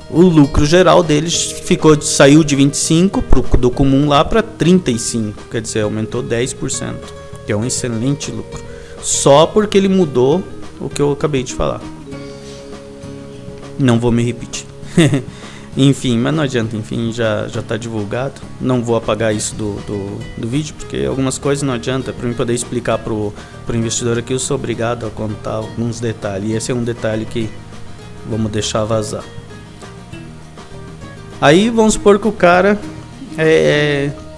O lucro geral deles saiu de 25 do comum lá para 35, quer dizer, aumentou 10%, que é um excelente lucro. Só porque ele mudou o que eu acabei de falar. Não vou me repetir. Enfim, mas não adianta, enfim, já está divulgado. Não vou apagar isso do vídeo, porque algumas coisas não adianta. Para mim poder explicar pro investidor aqui, eu sou obrigado a contar alguns detalhes. E esse é um detalhe que vamos deixar vazar. Aí vamos supor que o cara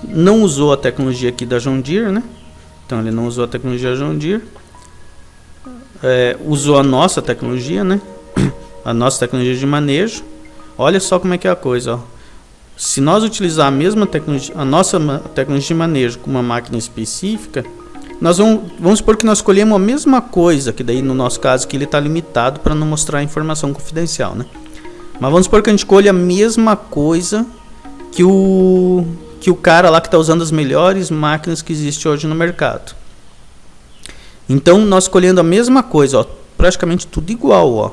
não usou a tecnologia aqui da John Deere, né? Então ele não usou a tecnologia John Deere, usou a nossa tecnologia, né? A nossa tecnologia de manejo. Olha só como é que é a coisa, ó. Se nós utilizar a mesma tecnologia, a nossa tecnologia de manejo com uma máquina específica, nós vamos supor que nós escolhemos a mesma coisa, que daí no nosso caso que ele está limitado para não mostrar a informação confidencial, né? Mas vamos supor que a gente escolha a mesma coisa que o cara lá que está usando as melhores máquinas que existe hoje no mercado. Então nós escolhendo a mesma coisa, ó, praticamente tudo igual, ó,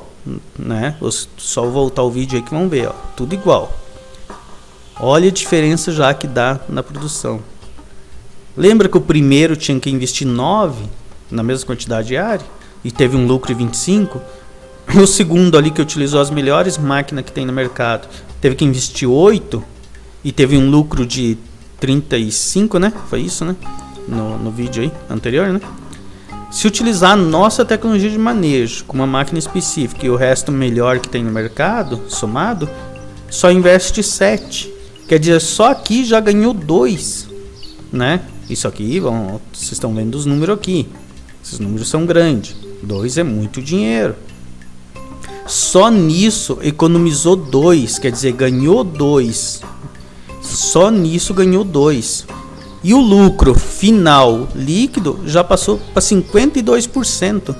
né? Só voltar o vídeo aí que vão ver, ó, tudo igual. Olha a diferença já que dá na produção. Lembra que o primeiro tinha que investir 9 na mesma quantidade de área e teve um lucro de 25? O segundo ali que utilizou as melhores máquinas que tem no mercado teve que investir 8 e teve um lucro de 35, né? Foi isso, né? No vídeo aí anterior, né? Se utilizar a nossa tecnologia de manejo com uma máquina específica e o resto melhor que tem no mercado, somado, só investe 7. Quer dizer, só aqui já ganhou 2, né? Isso aqui, vocês estão vendo os números aqui. Esses números são grandes. 2 é muito dinheiro. Só nisso economizou 2, quer dizer, ganhou 2. Só nisso ganhou 2. E o lucro final líquido já passou para 52%.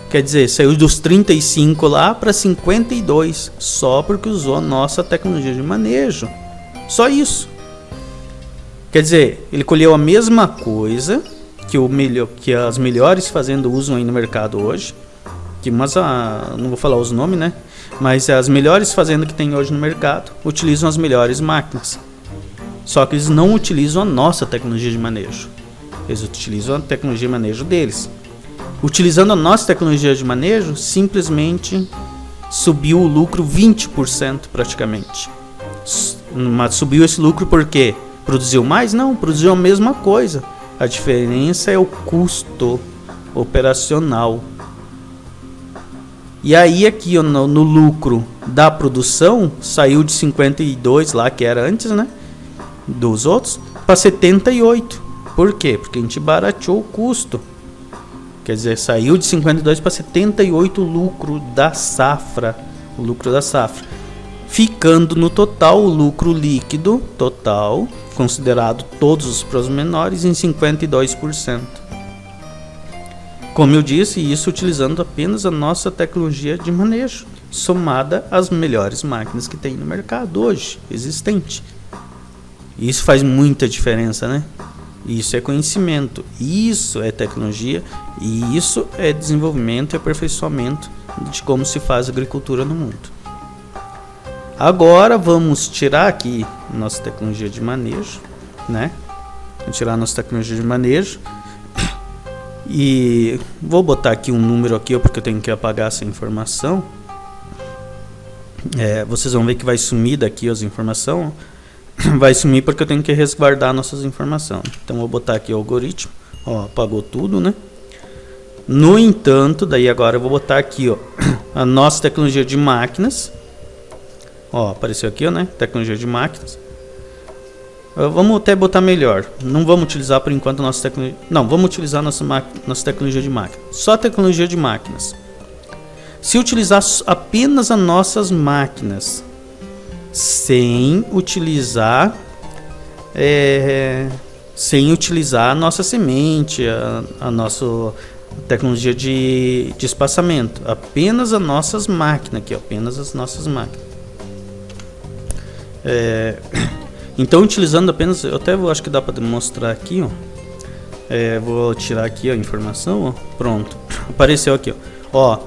Quer dizer, saiu dos 35 lá para 52, só porque usou a nossa tecnologia de manejo. Só isso. Quer dizer, ele colheu a mesma coisa que as melhores fazendas usam aí no mercado hoje. Não vou falar os nomes, né? Mas as melhores fazendas que tem hoje no mercado utilizam as melhores máquinas. Só que eles não utilizam a nossa tecnologia de manejo. Eles utilizam a tecnologia de manejo deles. Utilizando a nossa tecnologia de manejo, simplesmente subiu o lucro 20% praticamente. Mas subiu esse lucro porque produziu mais? Não, produziu a mesma coisa. A diferença é o custo operacional. E aí aqui no lucro da produção saiu de 52 lá que era antes, né, dos outros, para 78. Por quê? Porque a gente barateou o custo. Quer dizer, saiu de 52 para 78 o lucro da safra. O lucro da safra. Ficando no total o lucro líquido total, considerado todos os pormenores, em 52%. Como eu disse, isso utilizando apenas a nossa tecnologia de manejo, somada às melhores máquinas que tem no mercado hoje, existente. Isso faz muita diferença, né? Isso é conhecimento, isso é tecnologia e isso é desenvolvimento e aperfeiçoamento de como se faz agricultura no mundo. Agora vamos tirar aqui nossa tecnologia de manejo, né? Vou tirar nossa tecnologia de manejo e vou botar aqui um número aqui, porque eu tenho que apagar essa informação. Vocês vão ver que vai sumir daqui as informações. Vai sumir porque eu tenho que resguardar nossas informações. Então vou botar aqui o algoritmo. Ó, apagou tudo, né? No entanto, daí agora eu vou botar aqui, ó, a nossa tecnologia de máquinas. Ó, apareceu aqui, ó, né? Tecnologia de máquinas. Vamos até botar melhor. Não vamos utilizar por enquanto nossa tecnologia. Não, vamos utilizar nossa tecnologia de máquina. Só tecnologia de máquinas. Se utilizar apenas as nossas máquinas, sem utilizar a nossa semente, a nossa tecnologia de espaçamento, apenas as nossas máquinas aqui, ó, apenas as nossas máquinas. Então, utilizando apenas, eu até acho que dá para demonstrar aqui, ó. Vou tirar aqui a informação, ó. Pronto, apareceu aqui, ó.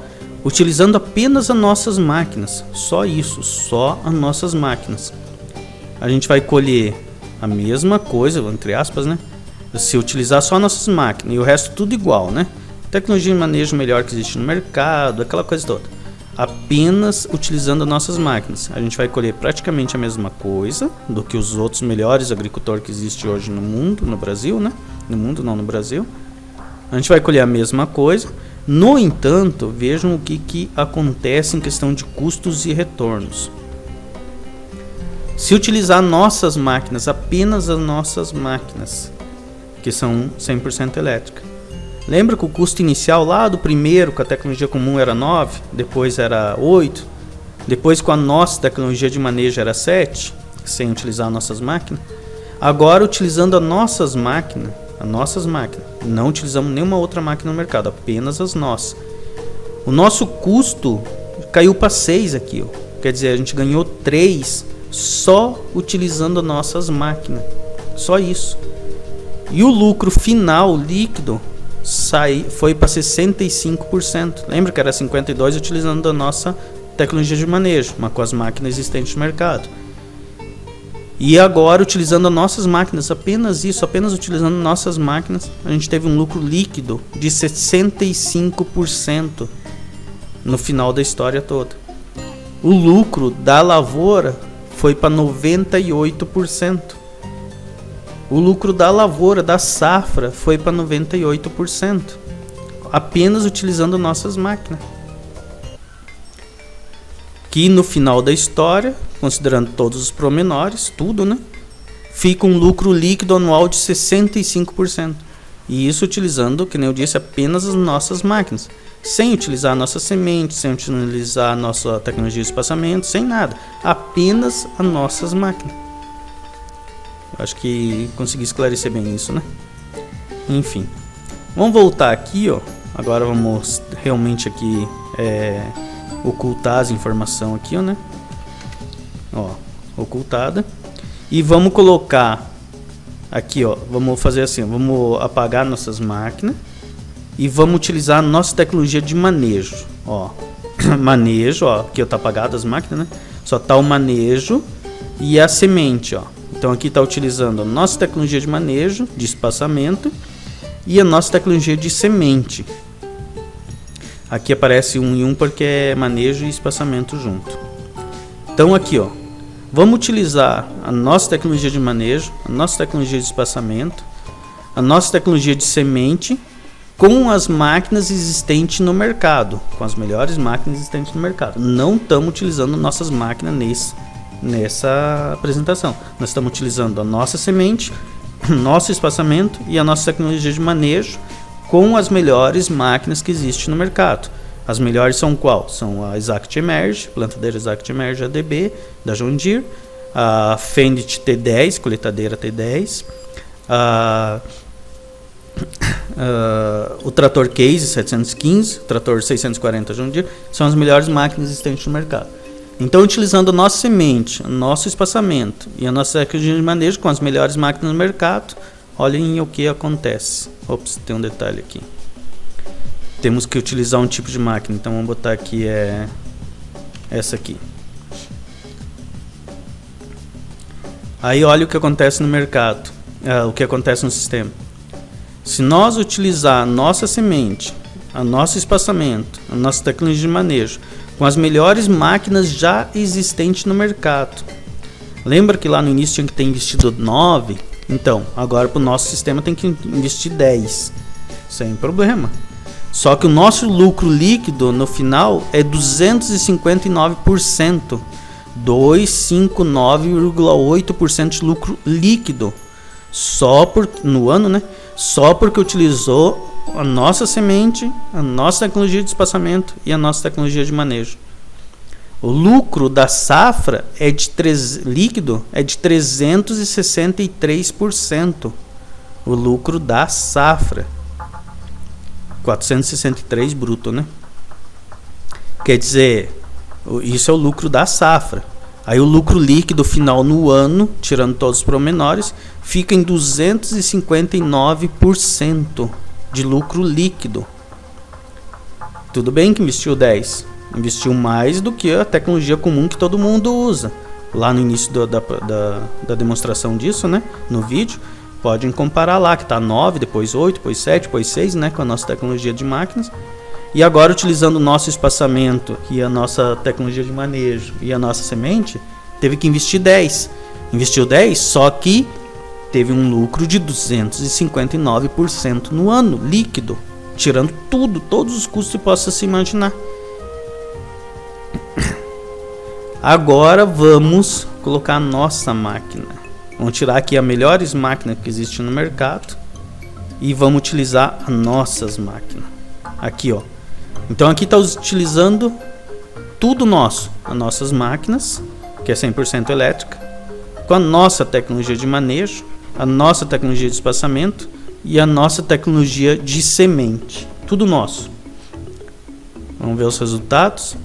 Utilizando apenas as nossas máquinas, só isso, só as nossas máquinas. A gente vai colher a mesma coisa, entre aspas, né? Se utilizar só as nossas máquinas e o resto tudo igual, né? Tecnologia de manejo melhor que existe no mercado, aquela coisa toda. Apenas utilizando as nossas máquinas. A gente vai colher praticamente a mesma coisa do que os outros melhores agricultores que existem hoje no mundo, no Brasil, né? No mundo, não no Brasil. A gente vai colher a mesma coisa. No entanto, vejam o que acontece em questão de custos e retornos. Se utilizar nossas máquinas, apenas as nossas máquinas, que são 100% elétricas. Lembra que o custo inicial lá do primeiro, com a tecnologia comum, era 9, depois era 8, depois com a nossa tecnologia de manejo era 7, sem utilizar nossas máquinas. Agora, utilizando as nossas máquinas, não utilizamos nenhuma outra máquina no mercado, apenas as nossas. O nosso custo caiu para 6 aqui, ó. Quer dizer, a gente ganhou 3 só utilizando as nossas máquinas, só isso. E o lucro final líquido foi para 65%. Lembra que era 52% utilizando a nossa tecnologia de manejo, mas com as máquinas existentes no mercado. E agora, utilizando as nossas máquinas, apenas isso, apenas utilizando nossas máquinas, a gente teve um lucro líquido de 65% no final da história toda. O lucro da lavoura foi para 98%. O lucro da lavoura, da safra, foi para 98%. Apenas utilizando nossas máquinas. Que no final da história, considerando todos os promenores, tudo, né? Fica um lucro líquido anual de 65%. E isso utilizando, que nem eu disse, apenas as nossas máquinas. Sem utilizar a nossa semente, sem utilizar a nossa tecnologia de espaçamento, sem nada. Apenas as nossas máquinas. Eu acho que consegui esclarecer bem isso, né? Enfim. Vamos voltar aqui, ó. Agora vamos realmente aqui ocultar as informações aqui, ó, né? Ó, ocultada. E vamos colocar aqui, ó. Vamos fazer assim, ó, vamos apagar nossas máquinas e vamos utilizar a nossa tecnologia de manejo, ó. Manejo, ó, aqui tá apagado as máquinas, né? Só tá o manejo e a semente, ó. Então aqui está utilizando a nossa tecnologia de manejo, de espaçamento e a nossa tecnologia de semente. Aqui aparece 1 e 1 porque é manejo e espaçamento junto. Então aqui, ó, vamos utilizar a nossa tecnologia de manejo, a nossa tecnologia de espaçamento, a nossa tecnologia de semente com as máquinas existentes no mercado, com as melhores máquinas existentes no mercado. Não estamos utilizando nossas máquinas nessa apresentação. Nós estamos utilizando a nossa semente, nosso espaçamento e a nossa tecnologia de manejo com as melhores máquinas que existem no mercado. As melhores são qual? São a Exact Emerge, plantadeira Exact Emerge ADB da John Deere, a Fendt T10, colheitadeira T10, o trator Case 715, o trator 640 John Deere, são as melhores máquinas existentes no mercado. Então, utilizando a nossa semente, o nosso espaçamento e a nossa tecnologia de manejo com as melhores máquinas no mercado, olhem o que acontece. Ops, tem um detalhe aqui. Temos que utilizar um tipo de máquina, então vamos botar aqui essa aqui. Aí olha o que acontece no mercado, o que acontece no sistema. Se nós utilizar a nossa semente, o nosso espaçamento, a nossa tecnologia de manejo, com as melhores máquinas já existentes no mercado. Lembra que lá no início tinha que ter investido 9? Então, agora para o nosso sistema tem que investir 10. Sem problema. Só que o nosso lucro líquido no final é 259%. 259,8% de lucro líquido. No ano, né? Só porque utilizou a nossa semente, a nossa tecnologia de espaçamento e a nossa tecnologia de manejo. O lucro da safra líquido é de 363%. O lucro da safra. 463 bruto, né? Quer dizer, isso é o lucro da safra. Aí o lucro líquido final no ano, tirando todos os pormenores, fica em 259% de lucro líquido. Tudo bem que investiu 10. Investiu mais do que a tecnologia comum que todo mundo usa. Lá no início da demonstração disso, né? No vídeo, podem comparar lá que está 9, depois 8, depois 7, depois 6, né? Com a nossa tecnologia de máquinas. E agora, utilizando o nosso espaçamento e a nossa tecnologia de manejo e a nossa semente, teve que investir 10. Investiu 10, só que teve um lucro de 259% no ano, líquido. Tirando tudo, todos os custos que possa se imaginar. Agora vamos colocar a nossa máquina. Vamos tirar aqui as melhores máquinas que existem no mercado e vamos utilizar as nossas máquinas. Aqui, ó. Então aqui está utilizando tudo nosso, as nossas máquinas, que é 100% elétrica, com a nossa tecnologia de manejo, a nossa tecnologia de espaçamento e a nossa tecnologia de semente. Tudo nosso. Vamos ver os resultados.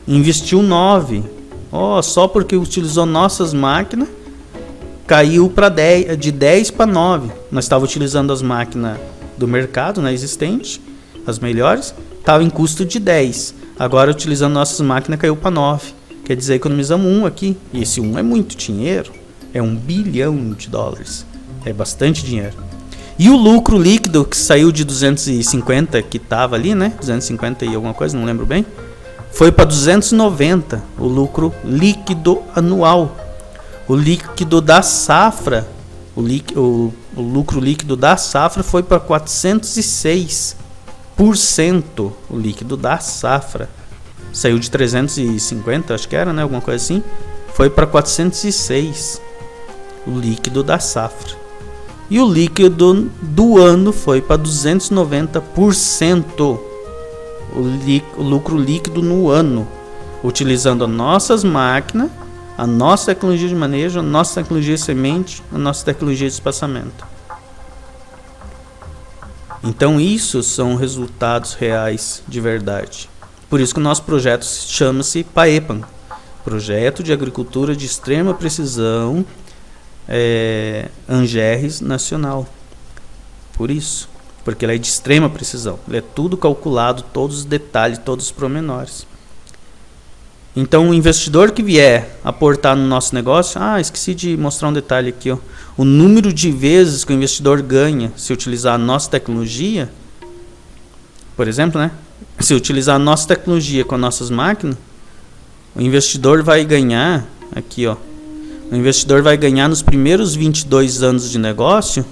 Investiu 9. Só porque utilizou nossas máquinas, caiu para 10, de 10 para 9. Nós estávamos utilizando as máquinas do mercado, né, existente, as melhores. Estava em custo de 10. Agora, utilizando nossas máquinas, caiu para 9. Quer dizer, economizamos 1 aqui. E esse 1 é muito dinheiro. É $1 bilhão. É bastante dinheiro. E o lucro líquido, que saiu de 250, que estava ali, né? 250 e alguma coisa, não lembro bem. Foi para 290, o lucro líquido anual. O líquido da safra, o lucro líquido da safra foi para 406%. O líquido da safra saiu de 350, acho que era, né, alguma coisa assim, foi para 406, o líquido da safra. E o líquido do ano foi para 290%, o lucro líquido no ano, utilizando as nossas máquinas, a nossa tecnologia de manejo, a nossa tecnologia de semente, a nossa tecnologia de espaçamento. Então isso são resultados reais de verdade. Por isso que o nosso projeto chama-se PAEPAM, Projeto de Agricultura de Extrema Precisão ANGERRES Nacional. Por isso, porque ele é de extrema precisão. Ele é tudo calculado, todos os detalhes, todos os pormenores. Então o investidor que vier aportar no nosso negócio, esqueci de mostrar um detalhe aqui, ó. O número de vezes que o investidor ganha se utilizar a nossa tecnologia, por exemplo, né? Se utilizar a nossa tecnologia com as nossas máquinas, o investidor vai ganhar, aqui, ó. O investidor vai ganhar nos primeiros 22 anos de negócio,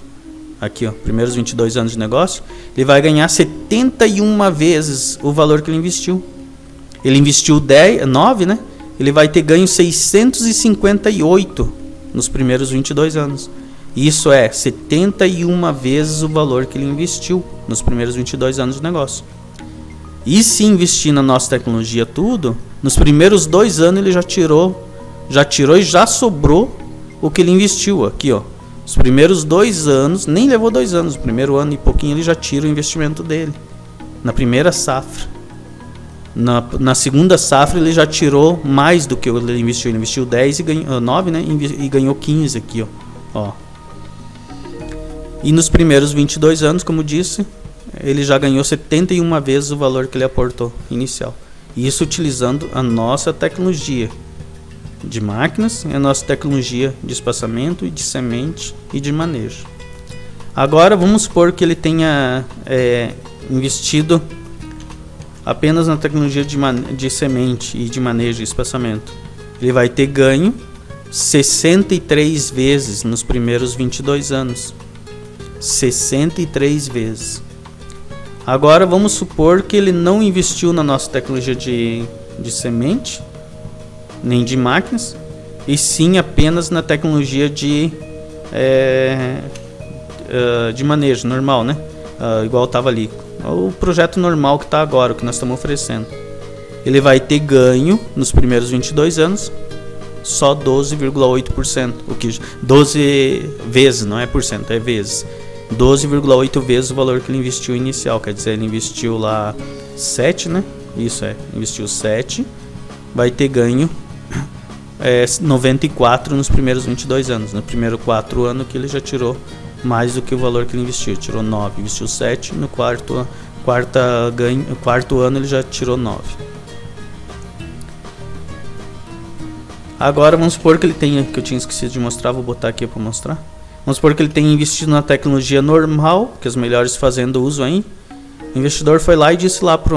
aqui, ó, primeiros 22 anos de negócio, ele vai ganhar 71 vezes o valor que ele investiu. Ele investiu 9, né? Ele vai ter ganho 658 nos primeiros 22 anos. Isso é 71 vezes o valor que ele investiu nos primeiros 22 anos de negócio. E se investir na nossa tecnologia tudo, nos primeiros 2 anos ele já tirou e já sobrou o que ele investiu. Aqui, ó, Os primeiros 2 anos, nem levou 2 anos, o primeiro ano e pouquinho ele já tira o investimento dele. Na primeira safra. Na segunda safra ele já tirou mais do que ele investiu. Ele investiu 10 e ganhou 9, né? E ganhou 15 aqui, ó. E nos primeiros 22 anos, como disse, ele já ganhou 71 vezes o valor que ele aportou inicial. Isso utilizando a nossa tecnologia de máquinas e a nossa tecnologia de espaçamento e de semente e de manejo. Agora vamos supor que ele tenha investido apenas na tecnologia de semente e de manejo e espaçamento. Ele vai ter ganho 63 vezes nos primeiros 22 anos. 63 vezes. Agora vamos supor que ele não investiu na nossa tecnologia de semente, nem de máquinas, e sim apenas na tecnologia de manejo normal, né? Igual estava ali. O projeto normal que está agora, o que nós estamos oferecendo. Ele vai ter ganho nos primeiros 22 anos só 12,8%. 12 vezes, não é por cento, é vezes. 12,8 vezes o valor que ele investiu inicial. Quer dizer, ele investiu lá 7, né? Isso investiu 7. Vai ter ganho 94 nos primeiros 22 anos. No primeiro 4 anos que ele já tirou mais do que o valor que ele investiu. Tirou 9, investiu 7. No quarto ano ele já tirou 9. Agora vamos supor que ele tenha, que eu tinha esquecido de mostrar, vou botar aqui para mostrar. Vamos supor que ele tenha investido na tecnologia normal, que as melhores fazendas usam aí. O investidor foi lá e disse lá para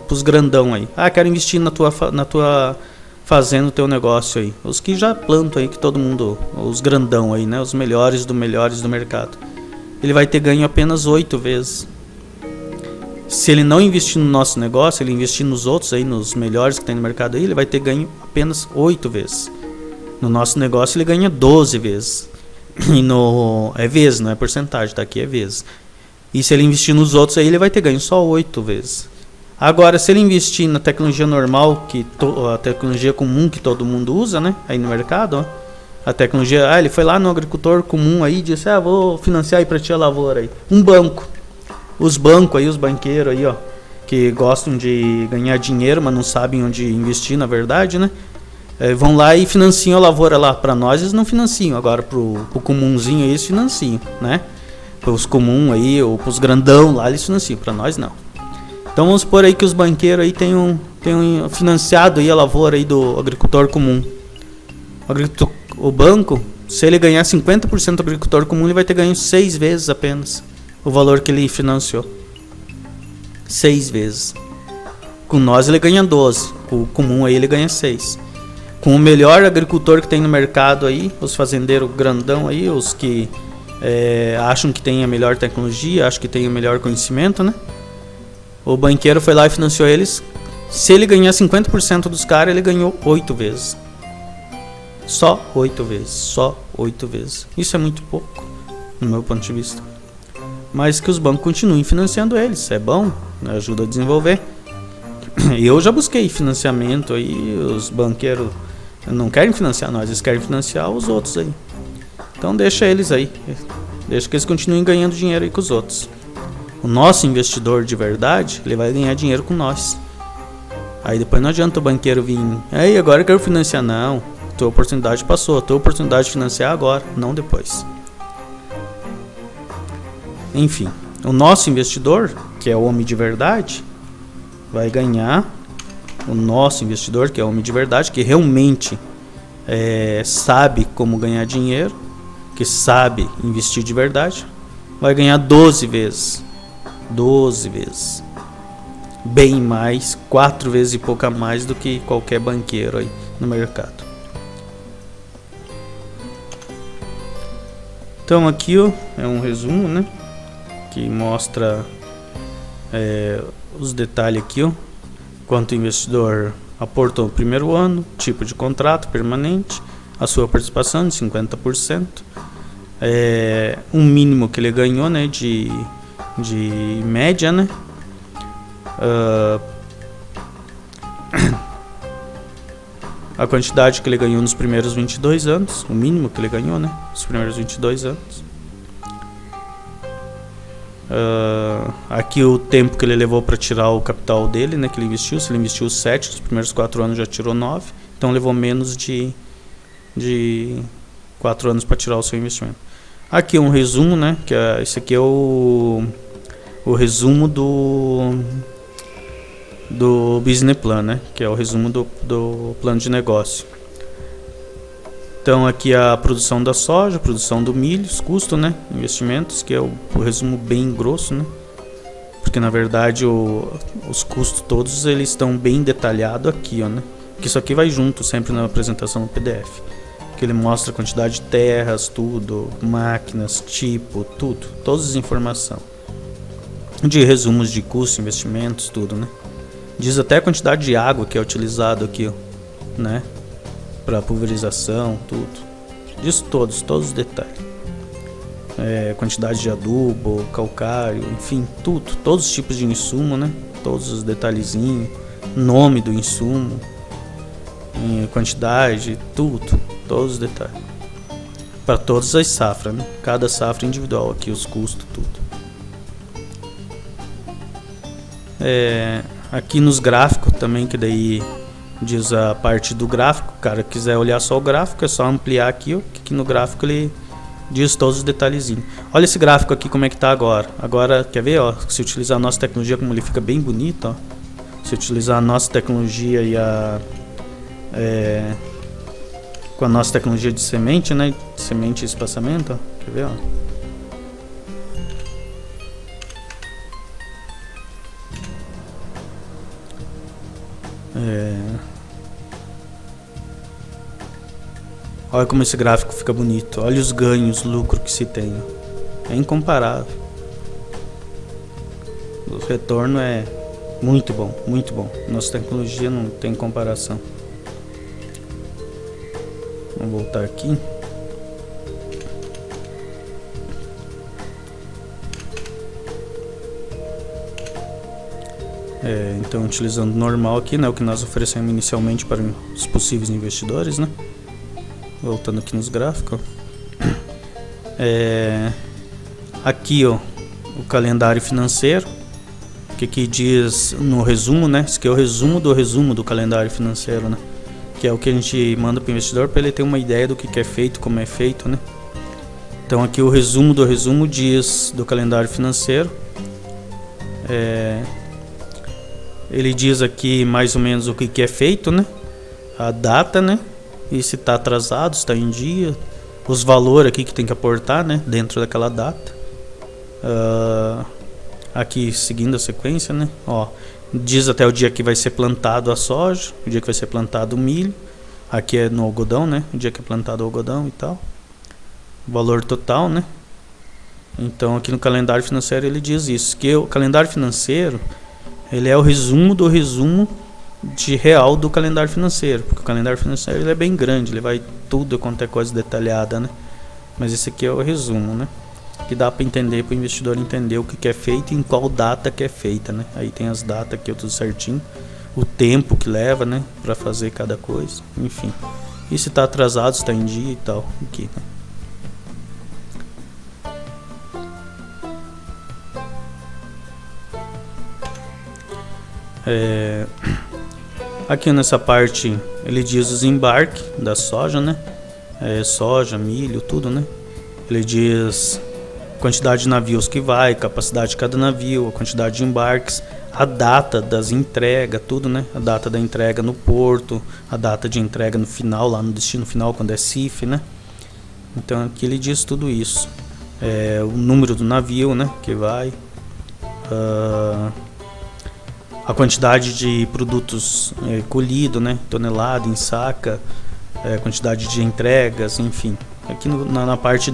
os grandão aí: quero investir na tua fazenda, o teu negócio aí. Os que já plantam aí, que todo mundo, os grandão aí, né? Os melhores do mercado. Ele vai ter ganho apenas 8 vezes. Se ele não investir no nosso negócio, ele investir nos outros aí, nos melhores que tem no mercado aí, ele vai ter ganho apenas 8 vezes. No nosso negócio ele ganha 12 vezes. E é vezes, não é porcentagem, tá aqui é vezes. E se ele investir nos outros aí, ele vai ter ganho só 8 vezes. Agora, se ele investir na tecnologia normal, a tecnologia comum que todo mundo usa, né, aí no mercado, ó, a tecnologia, ele foi lá no agricultor comum aí e disse: vou financiar aí para ti a lavoura aí. Um banco. Os bancos aí, os banqueiros aí, ó, que gostam de ganhar dinheiro, mas não sabem onde investir, na verdade, né? Vão lá e financiam a lavoura lá. Para nós eles não financiam, agora pro comunzinho aí eles financiam, né? Para os comuns aí, ou para os grandão lá eles financiam, para nós não. Então vamos supor aí que os banqueiros aí tenham financiado aí a lavoura aí do agricultor comum. O banco, se ele ganhar 50% do agricultor comum, ele vai ter ganho 6 vezes apenas o valor que ele financiou. 6 vezes. Com nós ele ganha 12, com o comum aí ele ganha 6. Com o melhor agricultor que tem no mercado aí, os fazendeiros grandão aí, os que acham que tem a melhor tecnologia, acham que tem o melhor conhecimento, né? O banqueiro foi lá e financiou eles. Se ele ganhar 50% dos caras, ele ganhou 8 vezes. Só 8 vezes. Só 8 vezes. Isso é muito pouco, no meu ponto de vista. Mas que os bancos continuem financiando eles. É bom, ajuda a desenvolver. Eu já busquei financiamento aí, os banqueiros não querem financiar nós, eles querem financiar os outros aí. Então deixa eles aí. Deixa que eles continuem ganhando dinheiro aí com os outros. O nosso investidor de verdade, ele vai ganhar dinheiro com nós. Aí depois não adianta o banqueiro vir: agora eu quero financiar. Não, tua oportunidade passou, tua oportunidade de financiar agora, não depois. Enfim, o nosso investidor, que é o homem de verdade, vai ganhar. O nosso investidor, que é o homem de verdade, que realmente sabe como ganhar dinheiro, que sabe investir de verdade, vai ganhar 12 vezes. 12 vezes. Bem mais, 4 vezes e pouco a mais do que qualquer banqueiro aí no mercado. Então aqui é um resumo, né, que mostra os detalhes aqui, quanto o investidor aportou no primeiro ano, tipo de contrato permanente, a sua participação de 50%, um mínimo que ele ganhou, né, de média, né, a quantidade que ele ganhou nos primeiros 22 anos, o mínimo que ele ganhou, né? Os primeiros 22 anos. Aqui o tempo que ele levou para tirar o capital dele, né? Que ele investiu. Se ele investiu 7, nos primeiros 4 anos já tirou 9. Então levou menos de 4 anos para tirar o seu investimento. Aqui um resumo, né? Que esse aqui é o resumo do business plan, né? Que é o resumo do plano de negócio. Então aqui a produção da soja, a produção do milho, os custos, né? Investimentos, que é o resumo bem grosso, né? Porque na verdade os custos todos eles estão bem detalhados aqui, ó, né? Que isso aqui vai junto sempre na apresentação do PDF. Que ele mostra a quantidade de terras, tudo, máquinas, tipo, tudo, todas as informações. De resumos de custos, investimentos, tudo, né? Diz até a quantidade de água que é utilizado aqui, né? Para pulverização, tudo. Diz todos os detalhes. Quantidade de adubo, calcário, enfim, tudo. Todos os tipos de insumo, né? Todos os detalhezinhos. Nome do insumo. Quantidade, tudo. Todos os detalhes. Para todas as safras, né? Cada safra individual aqui, os custos, tudo. Aqui nos gráficos também, que daí diz a parte do gráfico. O cara quiser olhar só o gráfico, é só ampliar aqui, ó, que aqui no gráfico ele diz todos os detalhezinhos. Olha esse gráfico aqui como é que tá agora. Agora, quer ver, ó, se utilizar a nossa tecnologia, como ele fica bem bonito, ó. Se utilizar a nossa tecnologia e com a nossa tecnologia de semente, né, semente e espaçamento, ó. Quer ver, ó. Olha como esse gráfico fica bonito. Olha os ganhos, lucro que se tem. É incomparável. O retorno é muito bom, muito bom. Nossa tecnologia não tem comparação. Vamos voltar aqui. Então, utilizando normal aqui, né, o que nós oferecemos inicialmente para os possíveis investidores, né? Voltando aqui nos gráficos. Aqui, ó, o calendário financeiro. O que diz no resumo, né? Isso aqui é o resumo do calendário financeiro, né? Que é o que a gente manda para o investidor para ele ter uma ideia do que é feito, como é feito, né? Então aqui o resumo do resumo diz do calendário financeiro. Ele diz aqui mais ou menos o que é feito, né? A data, né? E se está atrasado, se está em dia, os valores aqui que tem que aportar, né, dentro daquela data. Aqui seguindo a sequência, né, ó, diz até o dia que vai ser plantado a soja, o dia que vai ser plantado o milho. Aqui é no algodão, né, o dia que é plantado o algodão e tal. O valor total, né. Então aqui no calendário financeiro ele diz isso, que o calendário financeiro ele é o resumo do resumo de real do calendário financeiro, porque o calendário financeiro ele é bem grande, ele vai tudo quanto é coisa detalhada, né? Mas esse aqui é o resumo, né? Que dá para entender, para o investidor entender o que é feito e em qual data que é feita, né? Aí tem as datas aqui, tudo certinho, o tempo que leva, né? Para fazer cada coisa, enfim. E se está atrasado, se está em dia e tal, aqui, né? Aqui nessa parte ele diz os embarques da soja, né? Soja, milho, tudo, né? Ele diz quantidade de navios que vai, capacidade de cada navio, a quantidade de embarques, a data das entregas, tudo, né? A data da entrega no porto, a data de entrega no final, lá no destino final, quando é CIF, né? Então aqui ele diz tudo isso. O número do navio, né? Que vai. A quantidade de produtos colhido, né, tonelada, em saca, quantidade de entregas, enfim. Aqui na parte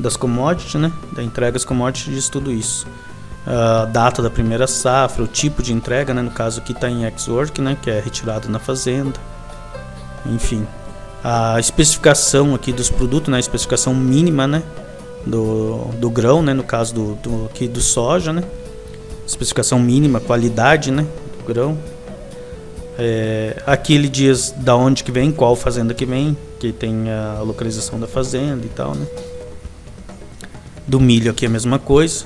das commodities, né, da entregas commodities, diz tudo isso. A data da primeira safra, o tipo de entrega, né, no caso aqui está em ex-work, né, que é retirado na fazenda. Enfim, a especificação aqui dos produtos, né, a especificação mínima, né, do grão, né, no caso aqui do soja, né. Especificação mínima, qualidade, né, do grão. Aqui ele diz da onde que vem, qual fazenda que vem, que tem a localização da fazenda e tal, né? Do milho aqui é a mesma coisa.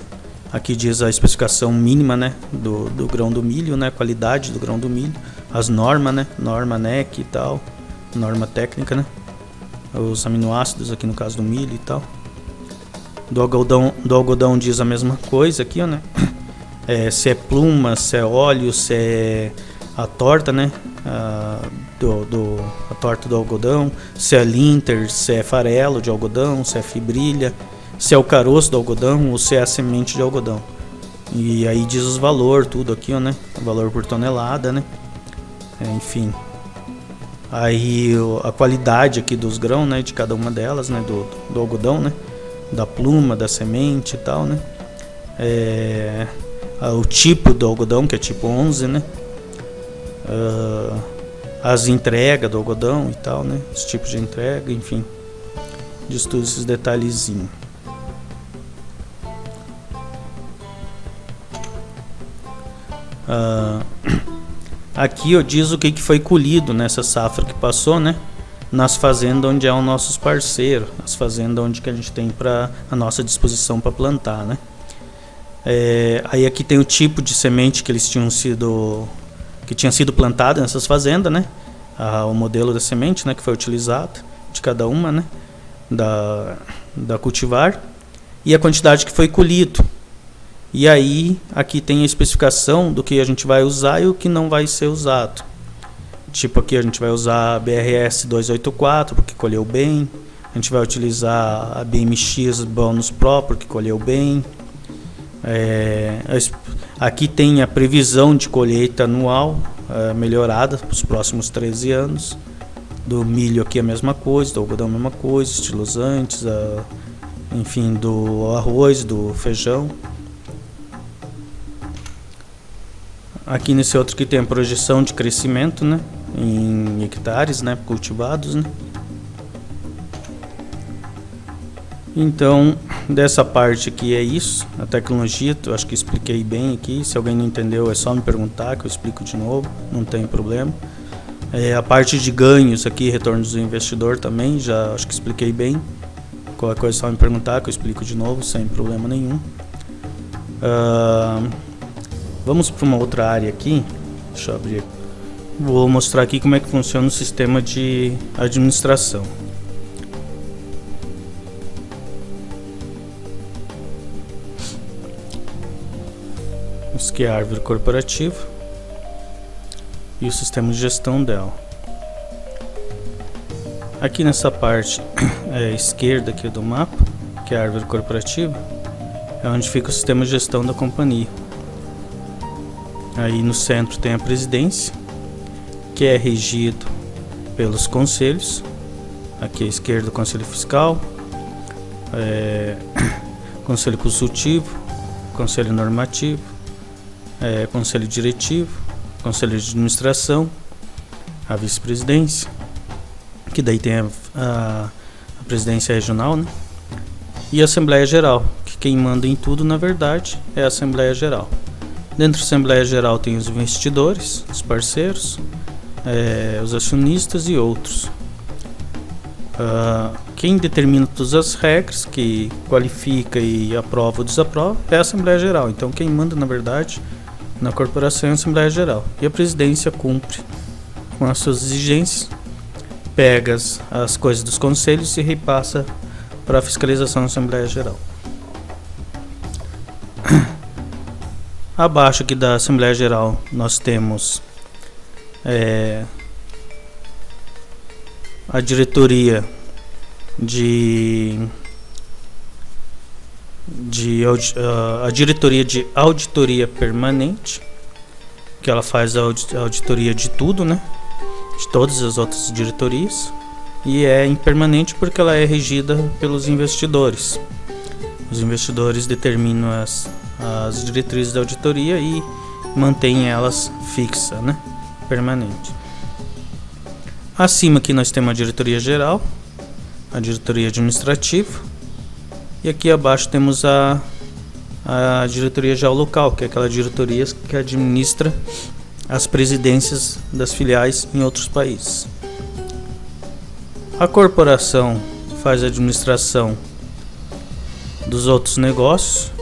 Aqui diz a especificação mínima, né, do grão do milho, né, a qualidade do grão do milho, as normas, né, norma NEC e tal, norma técnica, né, os aminoácidos aqui no caso do milho e tal. Do algodão diz a mesma coisa aqui, ó, né, se é pluma, se é óleo, se é a torta, né, a torta do algodão, se é linter, se é farelo de algodão, se é fibrilha, se é o caroço do algodão ou se é a semente de algodão. E aí diz os valores, tudo aqui, ó, né? O valor por tonelada, né? Enfim. Aí a qualidade aqui dos grãos, né? De cada uma delas, né? Do algodão, né? Da pluma, da semente e tal, né? O tipo do algodão, que é tipo 11, né? As entregas do algodão e tal, né? Os tipos de entrega, enfim. Diz todos esses detalhezinhos. Aqui eu diz o que foi colhido nessa safra que passou, né? Nas fazendas onde é os nossos parceiros, as fazendas onde que a gente tem para a nossa disposição para plantar, né? Aí aqui tem o tipo de semente que tinha sido plantada nessas fazendas, né? O modelo da semente, né, que foi utilizado de cada uma, né? Da cultivar e a quantidade que foi colhido. E aí, aqui tem a especificação do que a gente vai usar e o que não vai ser usado. Tipo, aqui a gente vai usar a BRS 284, porque colheu bem. A gente vai utilizar a BMX Bonus Pro, porque colheu bem. Aqui tem a previsão de colheita anual melhorada para os próximos 13 anos. Do milho aqui a mesma coisa, do algodão a mesma coisa, estilosantes, enfim, do arroz, do feijão. Aqui nesse outro que tem a projeção de crescimento, né, em hectares, né, cultivados, né. Então, dessa parte aqui é isso, a tecnologia, eu acho que expliquei bem aqui. Se alguém não entendeu é só me perguntar que eu explico de novo, não tem problema. A parte de ganhos aqui, retornos do investidor também, já acho que expliquei bem. Qualquer coisa é só me perguntar que eu explico de novo, sem problema nenhum. Vamos para uma outra área aqui. Deixa eu abrir. Vou mostrar aqui como é que funciona o sistema de administração. Isso aqui é a árvore corporativa e o sistema de gestão dela. Aqui nessa parte esquerda aqui do mapa, que é a árvore corporativa, é onde fica o sistema de gestão da companhia. Aí no centro tem a presidência, que é regido pelos conselhos. Aqui à esquerda o conselho fiscal, conselho consultivo, conselho normativo, conselho diretivo, conselho de administração, a vice-presidência, que daí tem a presidência regional, né? E a Assembleia Geral, que quem manda em tudo na verdade é a Assembleia Geral. Dentro da Assembleia Geral tem os investidores, os parceiros, os acionistas e outros. Quem determina todas as regras, que qualifica e aprova ou desaprova, é a Assembleia Geral. Então quem manda na verdade na corporação é a Assembleia Geral. E a presidência cumpre com as suas exigências, pega as coisas dos conselhos e repassa para a fiscalização da Assembleia Geral. Abaixo aqui da Assembleia Geral nós temos a diretoria a diretoria de auditoria permanente, que ela faz a auditoria de tudo, né? De todas as outras diretorias, e é impermanente porque ela é regida pelos investidores. Os investidores determinam as diretrizes da auditoria e mantêm elas fixas, né? Permanente. Acima aqui nós temos a diretoria geral, a diretoria administrativa, e aqui abaixo temos a diretoria geral local, que é aquela diretoria que administra as presidências das filiais em outros países. A corporação faz a administração dos outros negócios,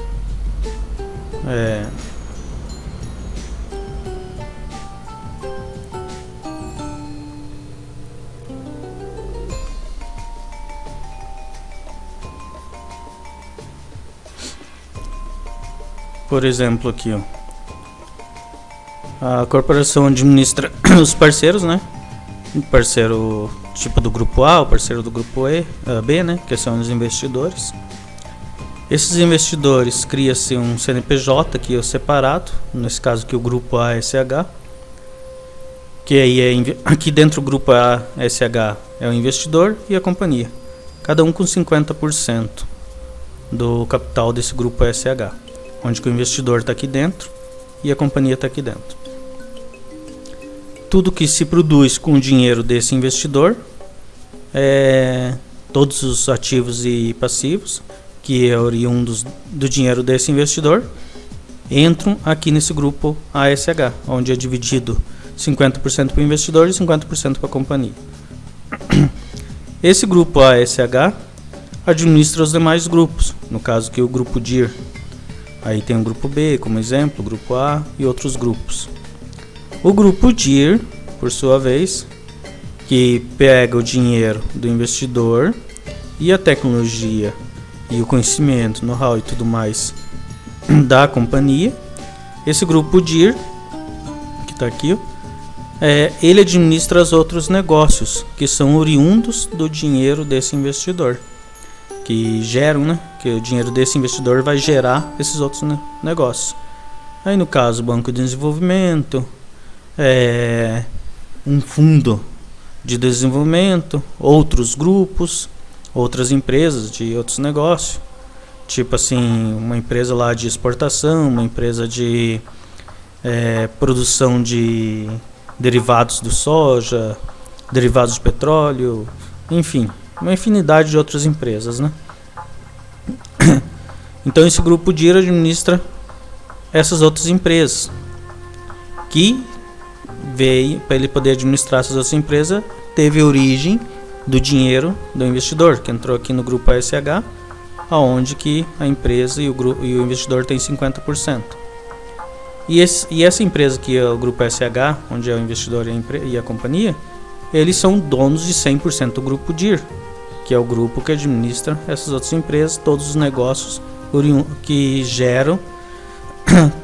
por exemplo aqui, ó, a corporação administra os parceiros, né? O parceiro tipo do grupo A, o parceiro do grupo B, né? Que são os investidores. Esses investidores cria-se um CNPJ aqui é separado, nesse caso aqui o grupo ASH, que aí aqui dentro do grupo ASH é o investidor e a companhia, cada um com 50% do capital desse grupo ASH, onde que o investidor está aqui dentro e a companhia está aqui dentro. Tudo que se produz com o dinheiro desse investidor, todos os ativos e passivos que é oriundos do dinheiro desse investidor, entram aqui nesse grupo ASH, onde é dividido 50% para o investidor e 50% para a companhia. Esse grupo ASH administra os demais grupos, no caso que o grupo DIR, aí tem o grupo B como exemplo, o grupo A e outros grupos. O grupo DIR, por sua vez, que pega o dinheiro do investidor e a tecnologia e o conhecimento, know-how e tudo mais da companhia. Esse grupo DIR, que está aqui, ele administra os outros negócios que são oriundos do dinheiro desse investidor, que geram, né? Que o dinheiro desse investidor vai gerar esses outros negócios. Aí no caso, banco de desenvolvimento, um fundo de desenvolvimento, outros grupos, outras empresas de outros negócios, tipo assim, uma empresa lá de exportação, uma empresa de produção de derivados do soja, derivados de petróleo, enfim, uma infinidade de outras empresas, né? Então esse grupo DIR administra essas outras empresas, que veio, para ele poder administrar essas outras empresas, teve origem do dinheiro do investidor, que entrou aqui no grupo ASH, aonde que a empresa e o investidor tem 50%. E essa empresa que é o grupo ASH, onde é o investidor e a companhia, eles são donos de 100% do grupo DIR, que é o grupo que administra essas outras empresas, todos os negócios que geram,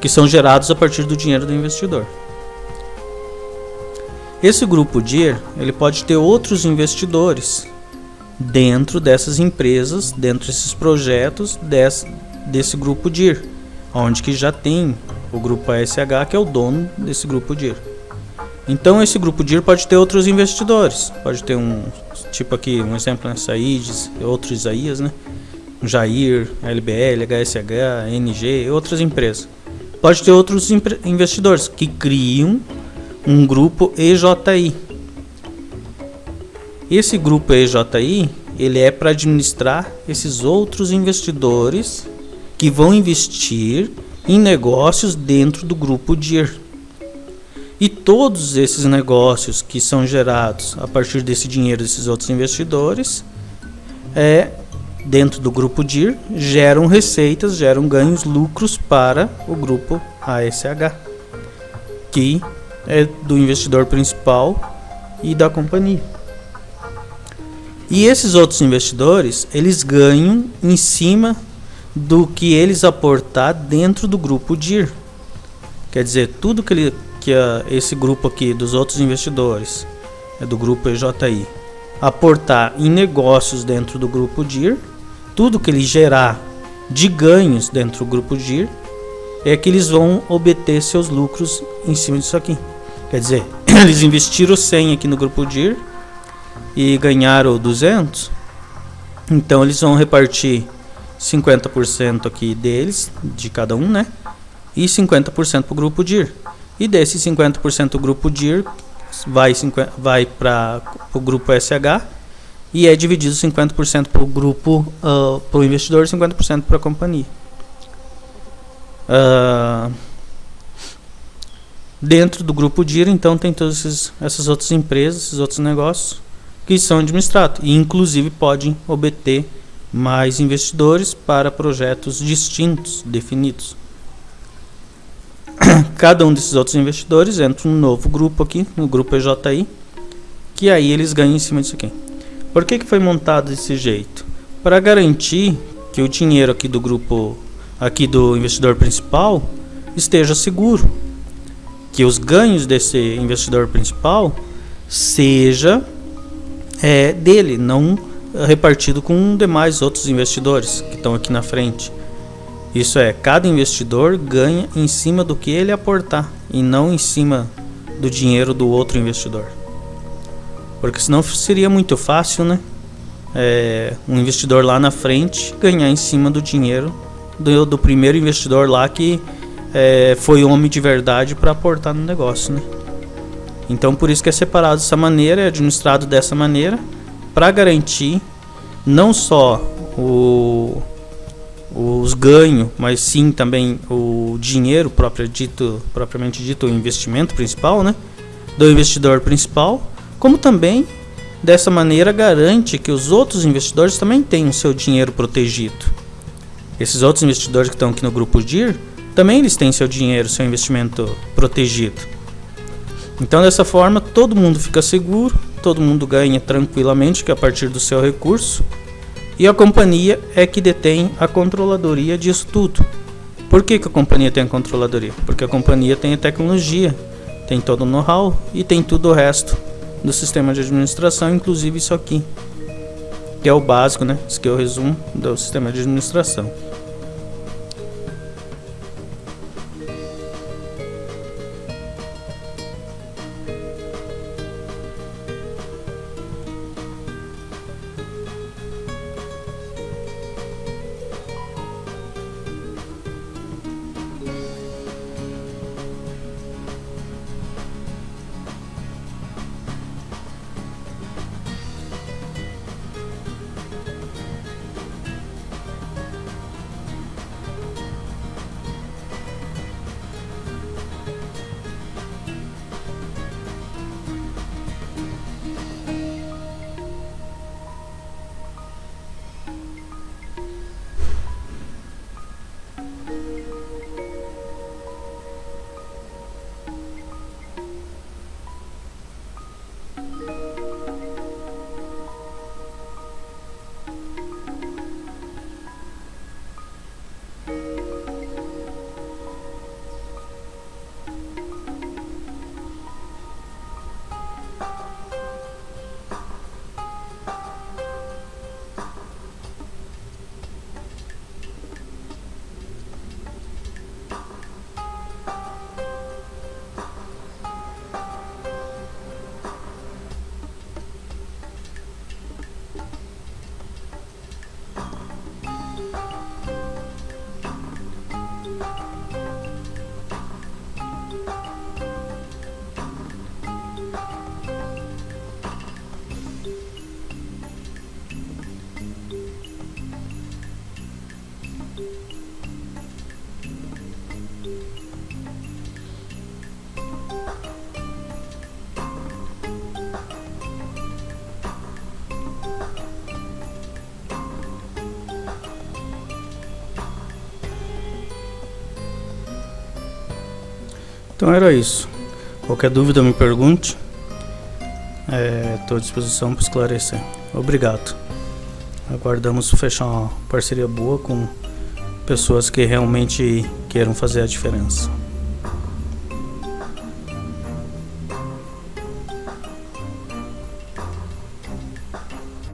que são gerados a partir do dinheiro do investidor. Esse grupo DIR, ele pode ter outros investidores dentro dessas empresas, dentro desses projetos desse grupo DIR, onde que já tem o grupo ASH, que é o dono desse grupo DIR. Então esse grupo DIR pode ter outros investidores, pode ter tipo aqui, um exemplo, né, Saides, outros Isaías, né? Jair, LBL, HSH, NG, outras empresas. Pode ter outros investidores que criam um grupo EJI. Esse grupo EJI, ele é para administrar esses outros investidores que vão investir em negócios dentro do grupo DIR. E todos esses negócios que são gerados a partir desse dinheiro desses outros investidores, dentro do grupo DIR, geram receitas, geram ganhos, lucros para o grupo ASH, que é do investidor principal e da companhia. E esses outros investidores, eles ganham em cima do que eles aportar dentro do grupo DIR. Quer dizer, tudo que esse grupo aqui dos outros investidores, do grupo EJI, aportar em negócios dentro do grupo DIR, tudo que ele gerar de ganhos dentro do grupo DIR, é que eles vão obter seus lucros em cima disso aqui. Quer dizer, eles investiram 100 aqui no grupo DIR e ganharam 200, então eles vão repartir 50% aqui deles, de cada um, né? E 50% para o grupo DIR. E desse 50% do grupo DIR vai para o grupo SH e é dividido 50% para o grupo, para o investidor e 50% para a companhia. Dentro do grupo DIR, então, tem todas essas outras empresas, esses outros negócios que são administrados e, inclusive, podem obter mais investidores para projetos distintos, definidos. Cada um desses outros investidores entra um novo grupo aqui, no grupo EJI, que aí eles ganham em cima disso aqui. Por que foi montado desse jeito? Para garantir que o dinheiro aqui do grupo, aqui do investidor principal, esteja seguro. Que os ganhos desse investidor principal seja dele, não repartido com demais outros investidores que estão aqui na frente. Isso é, cada investidor ganha em cima do que ele aportar e não em cima do dinheiro do outro investidor. Porque senão seria muito fácil, né? Um investidor lá na frente ganhar em cima do dinheiro do primeiro investidor lá que foi homem de verdade para aportar no negócio, né? Então por isso que é separado dessa maneira, é administrado dessa maneira, para garantir não só os ganhos, mas sim também o dinheiro propriamente dito, o investimento principal, né, do investidor principal, como também dessa maneira garante que os outros investidores também tenham seu dinheiro protegido. Esses outros investidores que estão aqui no grupo DIR, também eles têm seu dinheiro, seu investimento protegido. Então dessa forma todo mundo fica seguro, todo mundo ganha tranquilamente que a partir do seu recurso, e a companhia é que detém a controladoria disso tudo. Por que a companhia tem a controladoria? Porque a companhia tem a tecnologia, tem todo o know-how e tem tudo o resto do sistema de administração, inclusive isso aqui, que é o básico, né? Esse aqui é o resumo do sistema de administração. Então era isso. Qualquer dúvida me pergunte. Estou à disposição para esclarecer. Obrigado. Aguardamos fechar uma parceria boa com pessoas que realmente queiram fazer a diferença.